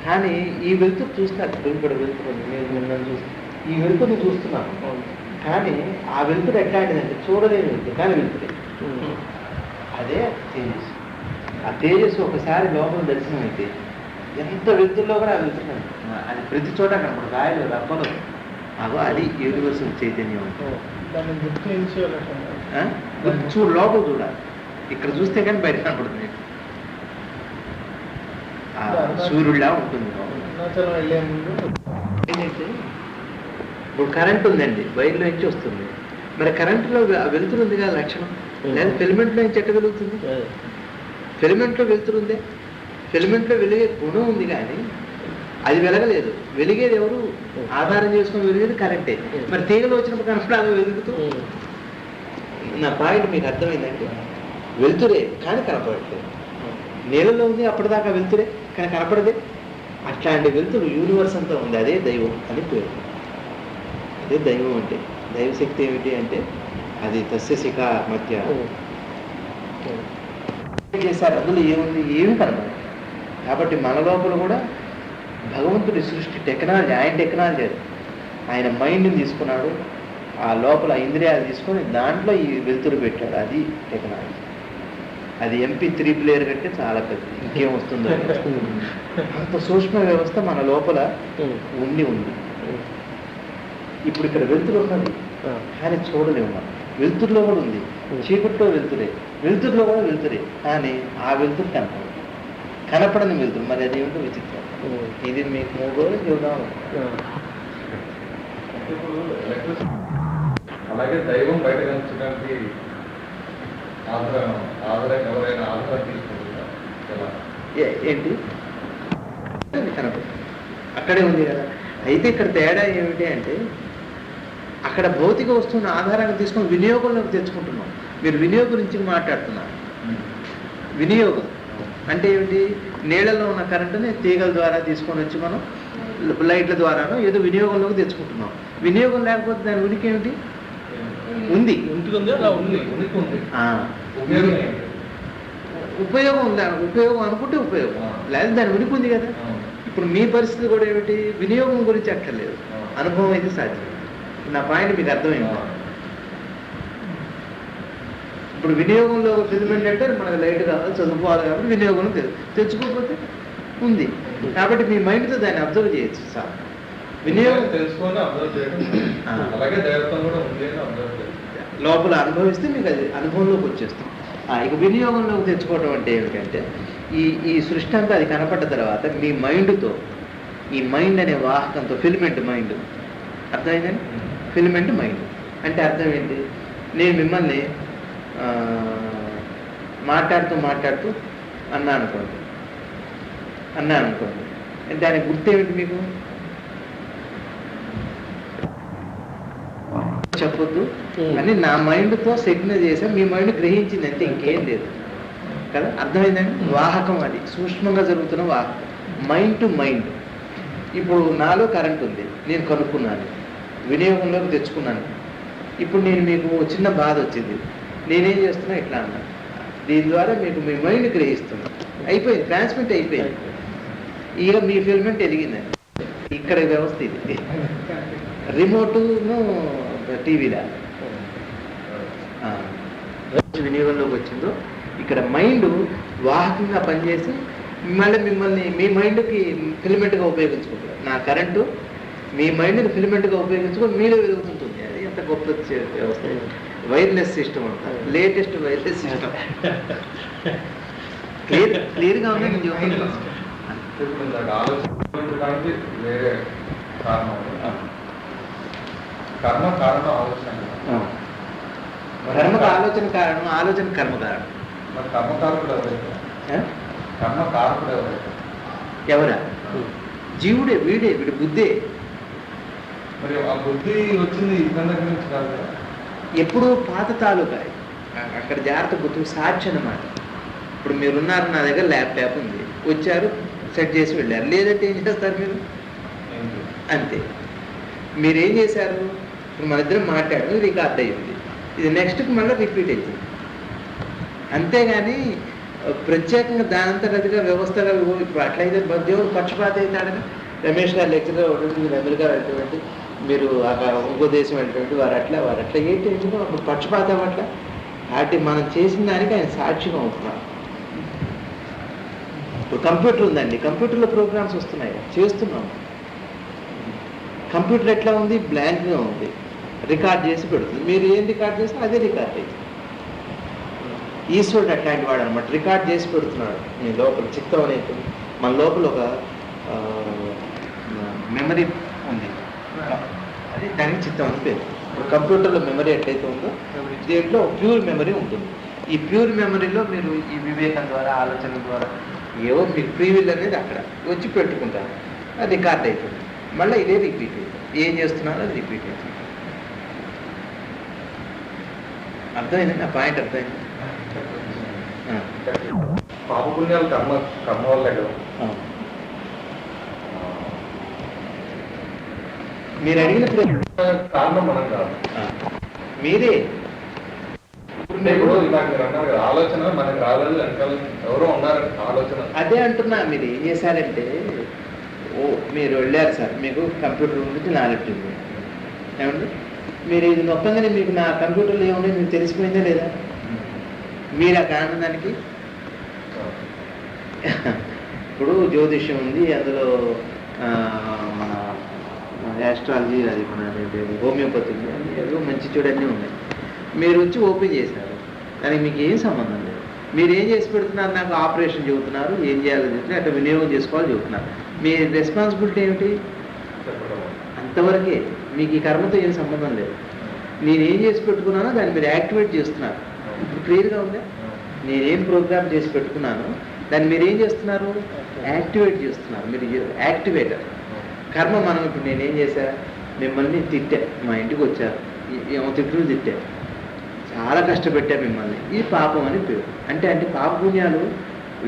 S1: కానీ ఈ వెలుతురు చూస్తారు, ఇక్కడ వెలుతురు ఉంది, నేను చూస్తాను, ఈ వెలుతురుని చూస్తున్నాను. కానీ ఆ వెలుతురు ఎట్లాంటిదంటే చూడలేని వెలుతురు, కానీ వెలుతురే. అదే తేజస్సు. ఆ తేజస్సు ఒకసారి లోపల దర్శనం అయితే ఎంత వెలుతురులో కూడా ఆ వెలుతురు అది ప్రతి చోట కనపడదు, రాయలు రప్పలు. అది యూనివర్సల్ చైతన్యం. చూడు, లోపల చూడాలి, ఇక్కడ చూస్తే కానీ బయట కనపడుతుంది. సూర్యుడిలా ఉంటుంది. ఏంటంటే ఇప్పుడు కరెంట్ ఉందండి, వైర్లో నుంచి వస్తుంది, మరి కరెంటులో వెలుతురు ఉంది కదా లక్షణం, లేదా ఫిలమెంట్లో నుంచి ఎట్ట వెలుగుతుంది? ఫిలమెంట్లో వెలుతురు ఉందే, ఫిలమెంట్లో వెలిగే గుణం ఉంది, కానీ అది వెలగలేదు. వెలిగేది ఎవరు? ఆధారం చేసుకుని వెలిగేది కరెంటే. మరి తీగలు వచ్చినప్పుడు కనపడాలి వెలుగుతూ. నా పాయింట్ మీకు అర్థమైందండి? వెలుతురే కానీ కనపడట్లేదు. నీళ్ళలో ఉంది అప్పటిదాకా వెలుతురే కానీ కనపడదే. అట్లాంటి వెలుతురు యూనివర్స్ అంతా ఉంది, అదే దైవం అని పేరు. అదే దైవం అంటే. దైవశక్తి ఏమిటి అంటే అది తస్య శిఖ మధ్య చేశారు, అందులో ఏముంది? ఏమి కనపడదు. కాబట్టి మన లోపల కూడా భగవంతుడి సృష్టి టెక్నాలజీ, ఆయన టెక్నాలజీ అది. ఆయన మైండ్ని తీసుకున్నాడు, ఆ లోపల ఇంద్రియాలు తీసుకొని దాంట్లో ఈ వెలుతురు పెట్టాడు, అది టెక్నాలజీ. అది MP3 ప్లేయర్ కంటే చాలా పెద్దది, ఇంకేం వస్తుందో. అంత సూక్ష్మ వ్యవస్థ మన లోపల ఉంది. ఇప్పుడు ఇక్కడ వెలుతురు ఉన్నది కానీ చూడలేము మనం. వెలుతురులో కూడా ఉంది, చీకట్లో వెలుతురే, వెలుతురులో కూడా వెలుతురే, కానీ ఆ వెలుతురు కనపడని వెలుతురు. మరి అది ఏమిటో విచిత్రం. ఇది మీకు 3 రోజులు చూద్దాం.
S4: అలాగే దైవం బయట కనిపించడానికి ఆధారం ఎవరైనా ఆధారం తీసుకుంటున్నారు
S1: ఏంటి? కనపడదు, అక్కడే ఉంది కదా. అయితే ఇక్కడ తేడా ఏమిటి అంటే అక్కడ భౌతిక వస్తువుని ఆధారంగా తీసుకొని వినియోగంలోకి తెచ్చుకుంటున్నాం. మీరు వినియోగం గురించి మాట్లాడుతున్నారు. వినియోగం అంటే ఏమిటి? నీళ్ళలో ఉన్న కరెంటుని తీగల ద్వారా తీసుకొని వచ్చి మనం లైట్ల ద్వారానో ఏదో వినియోగంలోకి తెచ్చుకుంటున్నాం. వినియోగం లేకపోతే దాని ఉనికి ఏమిటి? ఉంది, ఉపయోగం ఉందా? ఉపయోగం అనుకుంటే ఉపయోగం, లేదా దాని ఉనికి ఉంది కదా. ఇప్పుడు మీ పరిస్థితి కూడా ఏమిటి? వినియోగం గురించి అక్కర్లేదు, అనుభవం అయితే సాధ్యం. నా పాయింట్ మీకు అర్థమైంది. ఇప్పుడు వినియోగంలో ఒక ఫిల్మెంట్ అంటే మనకు లైట్ కావాలి, చదువుకోవాలి కాబట్టి వినియోగంలో తెచ్చుకోకపోతే ఉంది. కాబట్టి మీ మైండ్తో దాన్ని అబ్జర్వ్ చేయొచ్చు సార్. వినియోగం
S4: తెలుసుకొని అబ్జర్వ్ చేయడం, అలాగే దైవత్వం కూడా ఉంది అని అబ్జర్వ్ చేయడం.
S1: లోపల అనుభవిస్తే మీకు అది అనుభవంలోకి వచ్చేస్తుంది. ఇక వినియోగంలోకి తెచ్చుకోవడం అంటే ఏమిటంటే ఈ సృష్టి అంతా అది కనపడ్డ తర్వాత మీ మైండ్తో, ఈ మైండ్ అనే వాహకంతో, ఫిల్మెంట్ మైండ్ అర్థమైందండి. ఫిల్మెంట్ మైండ్ అంటే అర్థం ఏంటి? నేను మిమ్మల్ని మాట్లాడుతూ అన్నా అనుకోండి, దానికి గుర్తేమిటి మీకు? చెప్పొద్దు అని నా మైండ్తో సిగ్నల్ చేసా, మీ మైండ్ గ్రహించింది అంటే ఇంకేం లేదు కదా. అర్థమైందండి. వాహకం అది సూక్ష్మంగా జరుగుతున్న వాహకం, మైండ్ టు మైండ్. ఇప్పుడు నాలో కరెంట్ ఉంది, నేను కనుక్కున్నాను, వినియోగంలోకి తెచ్చుకున్నాను. ఇప్పుడు నేను మీకు చిన్న బాధ వచ్చింది, నేనేం చేస్తున్నా ఇట్లా అన్నా, దీని ద్వారా మీకు మీ మైండ్ గ్రహిస్తుంది. అయిపోయింది, ట్రాన్స్మిట్ అయిపోయింది. ఇక మీ ఫిల్మెంట్ ఎదిగిందండి. ఇక్కడ వ్యవస్థ ఇది. రిమోటును టీవీలా వినియోగంలోకి వచ్చిందో ఇక్కడ మైండ్ వాహకంగా పనిచేసి మిమ్మల్ని మీ మైండ్కి ఫిలమెంట్గా ఉపయోగించుకుంటారు. నా కరెంటు మీ మైండ్ని ఫిలమెంట్గా ఉపయోగించుకొని మీలో వెలుగుతుంటుంది. అది ఎంత గొప్ప వ్యవస్థ. వైర్లెస్ సిస్టమ్ అంటారు, లేటెస్ట్ వైర్లెస్ సిస్టమ్. క్లియర్గా ఉంది. నేను చెప్తున్నాను
S4: ఆలోచించడానికి వేరే కారణం, కర్మ కారణం ఆలోచన.
S1: కర్మకు ఆలోచన కారణం, ఆలోచన కర్మ కారణం.
S4: మరి కర్మకారకుడు ఎవరైతే, కర్మకారకుడు ఎవరైతే
S1: ఎవరా? జీవుడే, వీడి బుద్ధే.
S4: మరి ఆ బుద్ధి వచ్చింది ఇతని దగ్గర నుంచి కాదు కదా.
S1: ఎప్పుడూ పాత తాలూకా. అక్కడ జాగ్రత్త గుర్తు, సాక్షి అన్నమాట. ఇప్పుడు మీరున్నారు, నా దగ్గర ల్యాప్టాప్ ఉంది, వచ్చారు, సెట్ చేసి వెళ్ళారు. లేదంటే ఏం చేస్తారు మీరు? అంతే. మీరేం చేశారు? ఇప్పుడు మన ఇద్దరం మాట్లాడారు, రికార్డ్ అయ్యింది, ఇది నెక్స్ట్కి మళ్ళీ రిపీట్ అవుతుంది. అంతేగాని ప్రత్యేకంగా దానంతరదిగా వ్యవస్థగా ఇప్పుడు అట్లయితే దేవుడు పక్షపాత అవుతాడని. రమేష్ గారు లెక్చరర్ ఒకటి, మీరు అమెరికా వెళ్ళేటువంటి, మీరు ఇంకో దేశం వెళ్ళేటువంటి, వారు అట్లా ఏంటి అప్పుడు పక్షపాతం అట్లా. వాటి మనం చేసిన దానికి ఆయన సాక్షిగా ఉంటున్నారు. ఇప్పుడు కంప్యూటర్ ఉందండి, కంప్యూటర్లో ప్రోగ్రామ్స్ వస్తున్నాయి, చేస్తున్నాం. కంప్యూటర్ ఎట్లా ఉంది? బ్లాంక్గా ఉంది, రికార్డ్ చేసి పెడుతుంది. మీరు ఏం రికార్డ్ చేస్తే అదే రికార్డ్ అవుతుంది. ఈశ్వరుడు అట్లాంటి వాడు అనమాట, రికార్డ్ చేసి పెడుతున్నాడు. మీ లోపల చిత్తం అనేది, మన లోపల ఒక మెమరీ ఉంది, అది దానికి చిత్తం అని పేరు. ఇప్పుడు కంప్యూటర్లో మెమరీ ఎట్లయితే ఉందో దీంట్లో ప్యూర్ మెమరీ ఉంటుంది. ఈ ప్యూర్ మెమరీలో మీరు ఈ వివేకం ద్వారా, ఆలోచన ద్వారా ఏవో మీకు ప్రీవిల్ అనేది అక్కడ వచ్చి పెట్టుకుంటారు, అది రికార్డ్ అవుతుంది. మళ్ళీ ఇదే రిపీట్ అవుతుంది, ఏం చేస్తున్నారో అది రిపీట్ అవుతుంది. అర్థమైంది నా పాయింట్? అర్థమైంది.
S4: పాపపుణ్యాలు కర్మ వల్లే కదా.
S1: మీరు అడిగిన
S4: కారణం మనం కాదు,
S1: మీరే.
S4: ఇప్పుడు ఇందాక మీరు అన్నారు కదా, ఆలోచన మనకు రాలేదు, వెనకాల ఎవరో ఉన్నారు ఆలోచన.
S1: అదే అంటున్నా. మీరు ఏం చేశారంటే, మీరు వెళ్ళారు సార్, మీకు కంప్యూటర్ గురించి నాలెడ్జ్ ఉంది ఏమండి, మీరు ఇది నొక్కగానే మీకు నా కంప్యూటర్లో ఏముంది మీకు తెలిసిపోయిందా లేదా? మీరు ఆ కారణం దానికి. ఇప్పుడు జ్యోతిష్యం ఉంది, అందులో మన యాస్ట్రాలజీ, అది మన హోమియోపతి ఉంది, అన్నీ ఏదో మంచి చెడు అన్నీ ఉన్నాయి. మీరు వచ్చి ఓపెన్ చేశారు, దానికి మీకు ఏం సంబంధం లేదు. మీరు ఏం చేసి పెడుతున్నారు? నాకు ఆపరేషన్ చెబుతున్నారు, ఏం చేయాలని చెప్తున్నారు, అట్లా వినియోగం చేసుకోవాలని చెబుతున్నారు. మీ రెస్పాన్సిబిలిటీ ఏమిటి? అంతవరకే. మీకు ఈ కర్మతో ఏం సంబంధం లేదు. నేనేం చేసి పెట్టుకున్నానో దాన్ని మీరు యాక్టివేట్ చేస్తున్నారు. ఇప్పుడు క్లియర్గా ఉందా? నేనేం ప్రోగ్రామ్ చేసి పెట్టుకున్నాను దాన్ని మీరు ఏం చేస్తున్నారు? యాక్టివేట్ చేస్తున్నారు. మీరు యాక్టివేటర్. కర్మ మనం ఇప్పుడు నేనేం చేశా? మిమ్మల్ని తిట్టా, మా ఇంటికి వచ్చారు, ఏమో తిట్లు తిట్టా, చాలా కష్టపెట్టా మిమ్మల్ని, ఈ పాపం అని పేరు. అంటే పాపపుణ్యాలు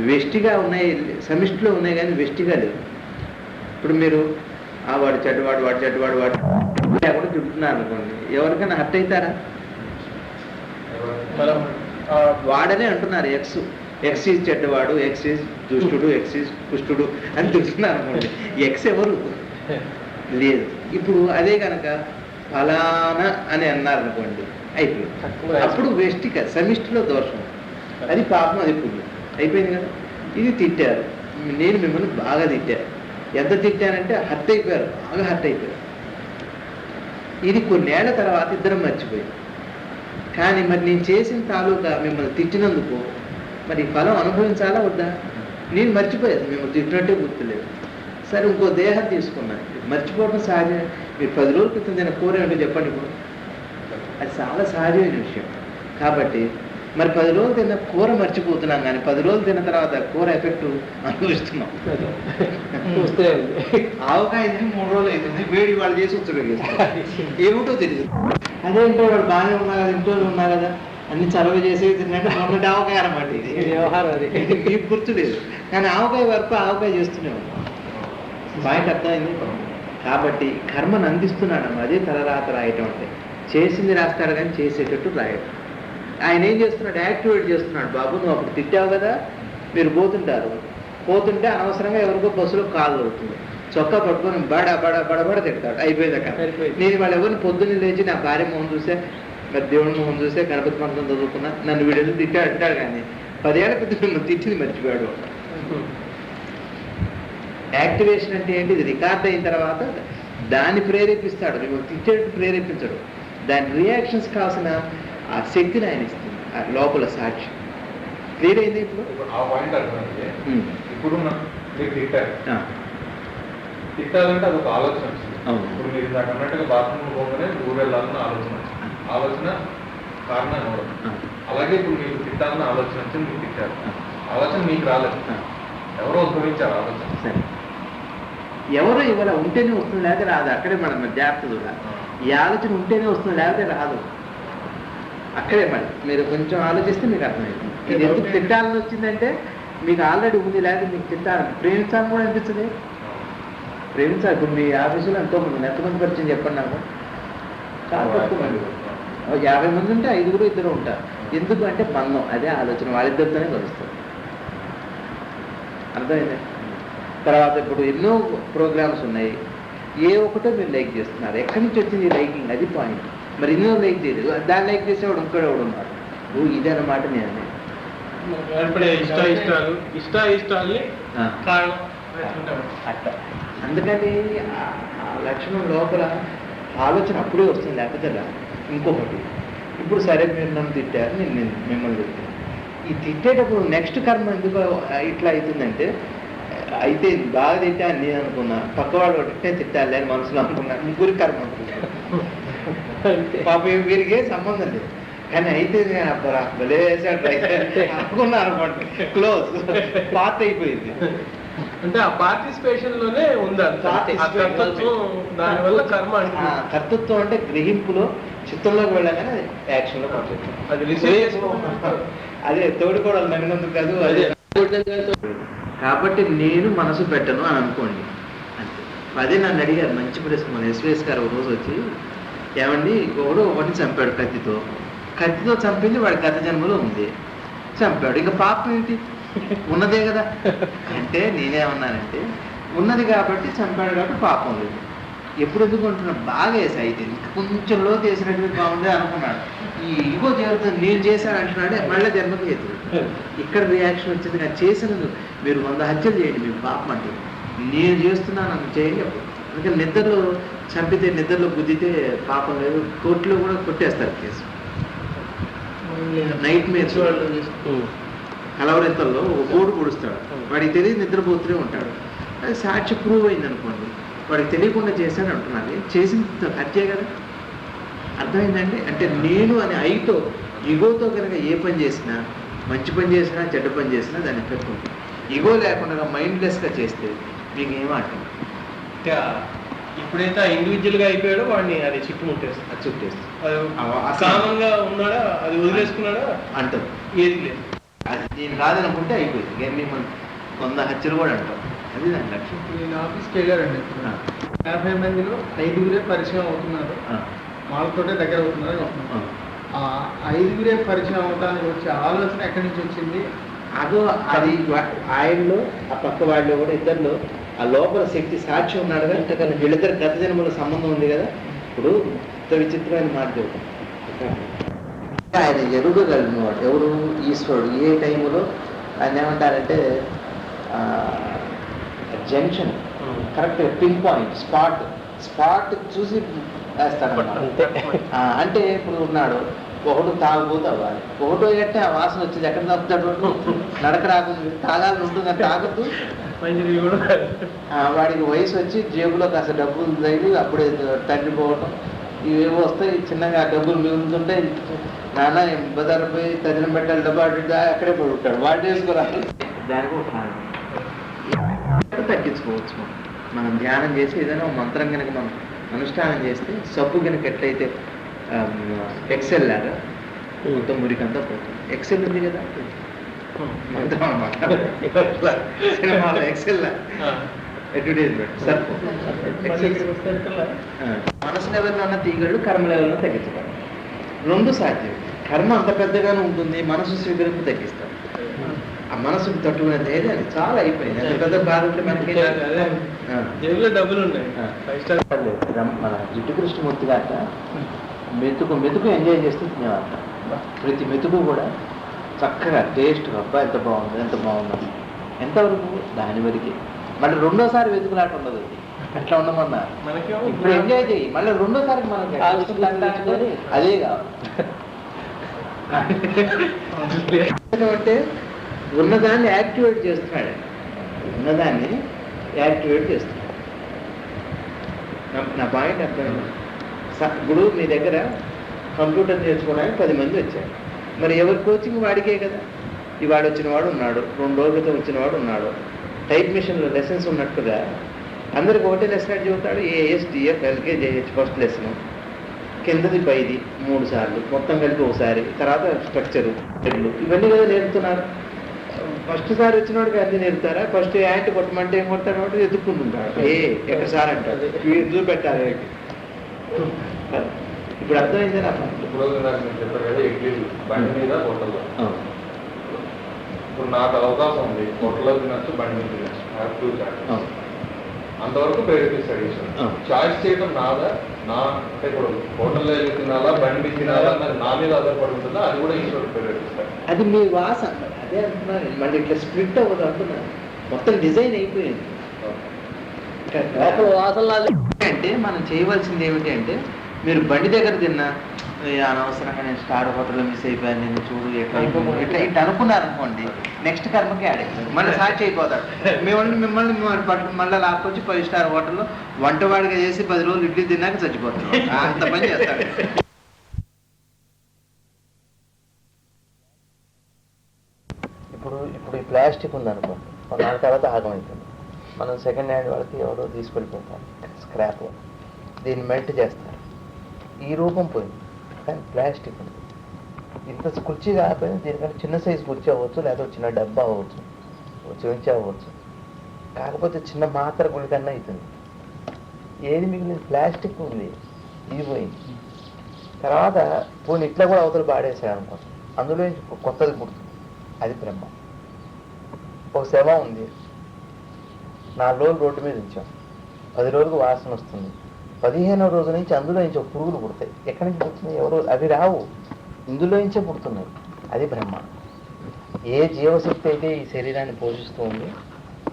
S1: వెష్టిగా ఉన్నాయి, సమిష్టిలో ఉన్నాయి కానీ వెష్టిగా లేవు. ఇప్పుడు మీరు వాడు చెడ్డవాడు, వాడు చెడ్డవాడు, వాడు లేకుండా తిడుతున్నారు అనుకోండి, ఎవరికైనా హర్ట్ అవుతారా? వాడనే అంటున్నారు, ఎక్స్ ఈజ్ చెడ్డవాడు, ఎక్స్ ఈజ్ దుష్టుడు, ఎక్స్ ఈజ్ పుష్టుడు అని తిడుతున్నారు అనుకోండి, ఎక్స్ ఎవరు లేదు. ఇప్పుడు అదే కనుక ఫలానా అని అన్నారు అనుకోండి అయిపోయింది. అప్పుడు వెస్ట్ కదా, సమిష్టిలో దోషం, అది పాపం, అది పుణ్యం, అయిపోయింది కదా. ఇది తిట్టారు, నేను మిమ్మల్ని బాగా తిట్టాను. ఎంత తిట్టానంటే హర్ట్ అయిపోయారు, బాగా హర్ట్ అయిపోయారు. ఇది కొన్నేళ్ల తర్వాత ఇద్దరం మర్చిపోయాం. కానీ మరి నేను చేసిన తాలూకా మిమ్మల్ని తిట్టినందుకు మరి ఫలం అనుభవించాలా వద్దా? నేను మర్చిపోయాను, మిమ్మల్ని తిట్టినట్టే గుర్తులేదు. సరే ఇంకో దేహం తీసుకున్నాను, మర్చిపోవడం సహజమే. మీరు 10 రోజుల క్రితం తిన కూర ఏంటో చెప్పండి ఇప్పుడు, అది చాలా సహజమైన విషయం. కాబట్టి మరి 10 రోజులు తిన్న కూర మర్చిపోతున్నాం, కానీ 10 రోజులు తిన్న తర్వాత కూర ఎఫెక్ట్ అనుభవిస్తున్నాం. ఆవకాయ 3 రోజులు అవుతుంది, వేడి వాళ్ళు చేసి ఉచ్చబెట్టేస్తారు, ఏమిటో తెలియదు. అదేంటో వాడు బాగానే ఉన్నా కదా, ఇంట్లో ఉన్నా కదా, అన్ని చలవ చేసేవి తిన్నాక మొన్నటి ఆవకాయ అన్నమాట. ఇది వ్యవహారం, అది మీకు గుర్తులేదు, కానీ ఆవకాయ వరకు ఆవకాయ చేస్తూనే ఉన్నాం. పాయింట్ అర్థమైంది. కాబట్టి కర్మను అందిస్తున్నాడు, అదే తలరాత రాయటం అంటే. చేసింది రాస్తాడు కానీ చేసేటట్టు రాయడం. ఆయన ఏం చేస్తున్నాడు, యాక్టివేట్ చేస్తున్నాడు. బాబు నువ్వు అప్పుడు తిట్టావు కదా, మీరు పోతుంటే అనవసరంగా ఎవరికో బస్సులో కాళ్ళు అవుతుంది, చొక్కా పట్టుకొని బడ తిడతాడు, అయిపోయింది అక్కడ. నేను వాళ్ళు ఎవరిని పొద్దున్నే లేచి నా భార్య మొహం చూసే, మరి దేవుడి మొహం చూసే, గణపతి మంత్రం చదువుకున్నా, నన్ను వీడేదో తిట్టాడు అంటాడు, కానీ 10 ఏళ్ల క్రితం మిమ్మల్ని తిట్టింది మర్చిపోయాడు. యాక్టివేషన్ అంటే ఏంటి? ఇది రికార్డ్ అయిన తర్వాత దాన్ని ప్రేరేపిస్తాడు, మిమ్మల్ని తిట్టేటట్టు ప్రేరేపించడు. దాని రియాక్షన్స్ కావాల్సిన ఆ శక్తిని ఆయన ఇస్తుంది, ఆ లోపల సాక్షి. క్లియర్ అయింది ఇప్పుడు?
S4: ఆ పాయింట్ అర్థమైంది. ఇప్పుడు మీరు తిట్టాలంటే అదొక ఆలోచన వచ్చింది. ఇప్పుడు మీరు నాకు అన్నట్టుగా బాత్రూమ్ పోగానే ఊరు వెళ్ళాలన్న ఆలోచన వచ్చింది, ఆలోచన కారణం ఎవరు. అలాగే ఇప్పుడు మీకు తిట్టాలన్న ఆలోచన వచ్చింది, మీరు తిట్టారు, ఆలోచన మీకు రాలేదు, ఎవరో ఉద్భవించారు ఆలోచన.
S1: సరే, ఎవరో ఇవాళ ఉంటేనే వస్తుంది, లేకపోతే రాదు. అక్కడే మనం జాగ్రత్త చూడాలి. ఈ ఆలోచన ఉంటేనే వస్తుంది, లేకపోతే రాదు. అక్కడే మరి మీరు కొంచెం ఆలోచిస్తే మీకు అర్థమైంది. ఇది ఎందుకు తిట్టాలని వచ్చిందంటే మీకు ఆల్రెడీ ఉంది, లేకపోతే మీకు తిట్టాలని ప్రేమించాలని కూడా అనిపిస్తుంది. ప్రేమించాలి. ఇప్పుడు మీ ఆఫీసులో ఎంతోమంది, ఎంతమంది పరిచయం చెప్పండి నాకు? చాలా తక్కువ మంది. 50 మంది ఉంటే 5గురు 2 ఉంటారు. ఎందుకు అంటే బంధం, అదే ఆలోచన, వాళ్ళిద్దరితోనే కలుస్తారు. అర్థమైంది. తర్వాత ఇప్పుడు ఎన్నో ప్రోగ్రామ్స్ ఉన్నాయి, ఏ ఒక్కటో మీరు లైక్ చేస్తున్నారు. ఎక్కడి నుంచి వచ్చింది లైకింగ్? అది పాయింట్. మరి ఎన్నో లైక్ చేయలేదు, దాన్ని లైక్ చేసేవాడు ఇంకోటి ఎవడు ఉన్నారు. ఇదన్నమాట నేను అట్లా. అందుకని ఆ లక్షణం లోపల ఆలోచన అప్పుడే వస్తుంది, లేకపోతే ఇంకొకటి. ఇప్పుడు సరే మీరు నన్ను తిట్టారు, నేను మిమ్మల్ని తిట్టాను. ఈ తిట్టేటప్పుడు నెక్స్ట్ కర్మ ఎందుకు ఇట్లా అవుతుందంటే, అయితే బాగా తిట్టాను నేను అనుకున్నా, పక్కవాడు ఒకటే తిట్టాలి అని మనసులో అనుకున్నా, ముగ్గురి కర్మ అనుకున్నాను. పాప వీరికి ఏం సంబంధం లేదు, కానీ అయితే భలే వేసాడు అనుకున్నా అనుకోండి, క్లోజ్, పాత అయిపోయింది.
S3: అంటే ఆ పార్టిసిపేషన్ లోనే ఉందా దానివల్ల కర్మ?
S1: కర్తృత్వం అంటే గ్రహింపులో, చిత్తంలోకి వెళ్ళగానే అది యాక్షన్లో పడుతుంది. అదే తోడుకోవడం నమ్మినందుకు కాదు, అదే. కాబట్టి నేను మనసు పెట్టను అని అనుకోండి అంతే. అదే నన్ను అడిగారు, మంచి ప్రశ్న. మన ఎస్వేస్ గారు ఒక రోజు వచ్చి, ఏమండి ఒకటి చంపాడు కత్తితో చంపింది వాడి గత జన్మలో ఉంది, చంపాడు, ఇక పాపం ఏంటి? ఉన్నదే కదా అంటే నేనేమన్నానంటే, ఉన్నది కాబట్టి చంపాడు కాబట్టి పాపం లేదు. ఎప్పుడు ఎందుకు అంటున్నాడు, బాగా వేసా, అయితే కొంచెం లోతు వేసినట్టు బాగుంది అనుకున్నాడు. ఈ ఇగో చేరుతుంది, నేను చేశాను అంటున్నాడే, మళ్ళీ జన్మకి ఎదురు. ఇక్కడ రియాక్షన్ వచ్చింది. కానీ చేసినందు మీరు 100 హత్యలు చేయండి, మీకు పాపం అంటే నేను చేస్తున్నాను అని చేయండి. అందుకని నిద్రలో చంపితే, నిద్రలో గుద్దితే పాపం లేదు. కోర్టులో కూడా కొట్టేస్తారు కేసు. నైట్ మేర్స్ కలవరెంతల్లో ఒక కోడు పొడుస్తాడు, వాడికి తెలియదు, నిద్రపోతూనే ఉంటాడు. అది సాక్షి ప్రూవ్ అయింది అనుకోండి, వాడికి తెలియకుండా చేశాను అంటున్నాను, చేసింది హత్యే కదా. అర్థమైందండి. అంటే నేను అని ఐతో, ఇగోతో కనుక ఏ పని చేసినా, మంచి పని చేసినా చెడ్డ పని చేసినా దాని ఎఫెక్ట్ ఉంటుంది. ఇగో లేకుండా మైండ్లెస్గా చేస్తే మీకు ఏమంటుంది?
S3: ఇప్పుడైతే ఇండివిజువల్ గా అయిపోయాడో వాడిని అది చుట్టేస్తుంది. కామన్ గా ఉన్నాడా, అది వదిలేసుకున్నాడా
S1: అంటారు.
S3: ఏది లేదు,
S1: అది నేను కాదనుకుంటే అయిపోయింది. మిమ్మల్ని 100 హత్యలు కూడా అంటారు. అది దాని లక్ష్యం.
S2: నేను ఆఫీస్కి వెళ్ళారండి, 50 మందిలో 5గురే పరిచయం అవుతున్నారు, వాళ్ళతోటే దగ్గర అవుతున్నారు. ఆ 5గురే పరిచయం అవడానికి వచ్చే ఆలోచన ఎక్కడి నుంచి వచ్చింది?
S1: అదో అది ఆయనలో, ఆ పక్క వాళ్ళు కూడా ఇద్దరిలో ఆ లోపల శక్తి సాక్షి ఉన్నాడు కదా. వీళ్ళిద్దరు గత జన్మలో సంబంధం ఉంది కదా. ఇప్పుడు విచిత్రమైన మాట చెబుతాను. ఆయన ఎరుగగలిగిన వాడు ఎవరు? ఈశ్వరుడు. ఏ టైంలో ఆయన ఏమంటారంటే junction correct pin point spot చూసి వేస్తాడు. అంటే ఇప్పుడు ఉన్నాడు, ఒకడు తాగుబోతు అవ్వాలి, ఒకటో గట్టే ఆ వాసన వచ్చింది ఎక్కడ తాగుతాడు, నడక రాకుండా తాగాలని ఉంటుంది, తాగద్దు. వాడికి వయసు వచ్చి జేబులో కాస్త డబ్బులు తగిలి అప్పుడే తగ్గిపోవటం, ఇవేవో వస్తాయి. చిన్నగా డబ్బులు మిగులుతుంటే నాన్న బజారు పోయి తదినం పెట్టాలి, డబ్బు అక్కడే పడి ఉంటాడు, వాడు వేసుకోరాలి. దానికి ఒక తగ్గించుకోవచ్చు. మనం ధ్యానం చేసి ఏదైనా మంత్రం కనుక మనం అనుష్ఠానం చేస్తే సబ్బు కనుక ఎట్లయితే ఎక్సెల్ లాగా మొత్తం మురికంతా పోతుంది. ఎక్సెల్ ఉంది కదా మంత్రం అన్నమాట, సినిమాలో ఎక్సెల్ అడ్వర్టైజ్మెంట్ సర్పు. మనసు లెవెల్లో ఉన్న తీగళ్ళు కర్మ లెవెల్లో తగ్గించగలరు. రెండు సాధ్యం. కర్మ అంత పెద్దగానే ఉంటుంది, మనసు స్వీకరింపు తగ్గిస్తారు. ఆ మనసుకు తట్టుకునే ధైర్యాన్ని చాలా అయిపోయింది. అంత పెద్ద బాధ ఉంటే మనకి
S3: డబ్బులు ఉన్నాయి.
S1: మన జిడ్డు కృష్ణమూర్తి గాక మెతుకు ఎంజాయ్ చేస్తూ తినేవాళ్ళ. ప్రతి మెతుకు కూడా చక్కగా టేస్ట్, అబ్బా ఎంత బాగుంది ఎంతవరకు దాని వరకే. మళ్ళీ రెండోసారి వెతుకులాట ఉండదు, అట్లా ఉండమన్నా ఇప్పుడు ఎంజాయ్ చేయి. మళ్ళీ రెండోసారి మనకి అదే కావాలి. అంటే ఉన్నదాన్ని యాక్టివేట్ చేస్తున్నాడు, నా పాయింట్ అర్థమైంది. ఇప్పుడు మీ దగ్గర కంప్యూటర్ నేర్చుకోవడానికి 10 మంది వచ్చారు, మరి ఎవరి కోచింగ్ వాడికే కదా. ఇవాడు వచ్చినవాడు ఉన్నాడు, 2 రోజుల క్రితం వచ్చినవాడు ఉన్నాడు. టైప్ మిషన్లో లెసన్స్ ఉన్నట్టుగా అందరికి ఒకటే లెసన్ అడిగి చెబుతాడు. ASDF LKJH ఫస్ట్ లెసన్, కిందది పైది 3 సార్లు, మొత్తం కలిపి ఒకసారి, తర్వాత స్ట్రక్చరు ఇవన్నీ కదా నేర్పుతున్నారు. ఫస్ట్ సారి వచ్చిన వాడికి అన్ని నేర్పుతారా? ఫస్ట్ యాంట్ కొట్టమంటే ఏం కొట్టాడు, వాడు ఎదుర్కొంటుంటాడు. ఎక్కడ సార్ అంటాడు, ఎందుకు పెట్టాలి. ఇప్పుడు అర్థమైంది నా
S4: ఇప్పుడు చెప్పారు కదా, ఇడ్లీ బండి మీద హోటల్లో. ఇప్పుడు నాకు అవకాశం ఉంది, హోటల్లో తినచ్చు, బండి మీద తినచ్చు, అంతవరకు ప్రేరేపిస్తాడు ఈశ్వరుడు. చాయిస్ చేయడం నాదా, అంటే ఇప్పుడు హోటల్లో వెళ్ళి తినాలా, బండి తినాలా అన్నది నా మీద ఆధారపడి ఉంటుందా, అది కూడా ఈశ్వరుడు ప్రేరేపిస్తాడు.
S1: అది మీ వాస. అదే అంటున్నాను, మళ్ళీ ఇట్లా స్ప్లిట్ అవ్వదు అంటున్నాను. మొత్తం డిజైన్ అయిపోయింది. అంటే మనం చేయవలసింది ఏమిటి అంటే, మీరు బండి దగ్గర తిన్నా అనవసరంగా నేను స్టార్ హోటల్లో మిస్ అయిపోయాను, నేను చూడు ఎట్లా ఇట్లా అనుకున్నారనుకోండి, నెక్స్ట్ కర్మకి యాడ్ అవుతారు, మళ్ళీ సాక్షి అయిపోతారు. మిమ్మల్ని మళ్ళీ లాక్కొచ్చి 5 స్టార్ హోటల్లో వంటవాడిగా చేసి 10 రోజులు ఇడ్లీ తిన్నాక చచ్చిపోతారు. అంత పని చేస్తాడు. ఇప్పుడు ఈ ప్లాస్టిక్ ఉందనుకోండి, కొన్నాళ్ళ తర్వాత ఆగమవుతుంది. మనం సెకండ్ హ్యాండ్ వాళ్ళకి ఎవరో తీసుకెళ్ళిపోతారు స్క్రాప్, దీన్ని మెల్ట్ చేస్తారు, ఈ రూపం పోయింది. కానీ ప్లాస్టిక్ ఉంది. ఇంత కుర్చీ కాకపోయినా దీనికంటే చిన్న సైజు కుర్చీ అవ్వచ్చు, లేకపోతే చిన్న డబ్బా అవ్వచ్చు, చెంచా అవ్వచ్చు. కాకపోతే చిన్న మాత్ర గుళికన్నా అవుతుంది. ఏది మిగిలింది? ప్లాస్టిక్ ఉంది, ఇది పోయింది. తర్వాత పోనీ ఇట్లా కూడా అవతల పాడేసాడు అనుకో, అందులో కొత్తది పుడుతుంది, అది బ్రహ్మ. ఒక శవం ఉంది, 4 రోజులు రోడ్డు మీద ఉంచాం, 10 రోజులకు వాసన వస్తుంది, 15వ రోజు నుంచి అందులో నుంచి ఒక పురుగులు పుడతాయి. ఎక్కడి నుంచి పుడుతున్నాయి? ఎవరో అవి రావు, ఇందులో నుంచే పుడుతున్నాయి, అది బ్రహ్మ. ఏ జీవశక్తి అయితే ఈ శరీరాన్ని పోషిస్తూ ఉంది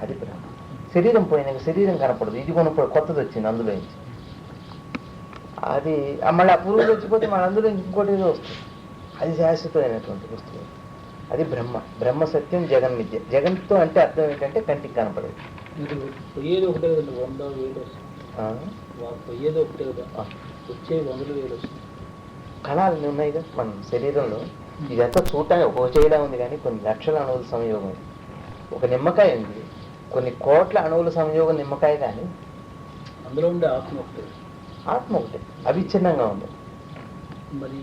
S1: అది బ్రహ్మ. శరీరం పోయినాక శరీరం కనపడదు, ఇది కొనప్పుడు కొత్తది వచ్చింది అందులో నుంచి. అది మళ్ళీ ఆ పురుగులు వచ్చిపోతే మన అందులో ఇంకోటి ఏదో వస్తుంది, అది శాశ్వతమైనటువంటి వస్తువు, అది బ్రహ్మ. బ్రహ్మ సత్యం, జగన్మిద్య. జగన్తో అంటే అర్థం ఏంటంటే కంటికి కనపడేది.
S2: పోయేది ఒకటే 100,000 పోయేది ఒకటే వచ్చే 100,000 వస్తుంది.
S1: కణాలు ఉన్నాయి కదా మన శరీరంలో, ఇదంతా చూడటానికి ఒక చేయడం ఉంది, కానీ కొన్ని లక్షల అణువుల సంయోగం. ఒక నిమ్మకాయ ఉంది, కొన్ని కోట్ల అణువుల సంయోగం నిమ్మకాయ, కానీ
S2: అందులో ఉండే ఆత్మ ఒకటే
S1: అవిచ్ఛిన్నంగా ఉంది.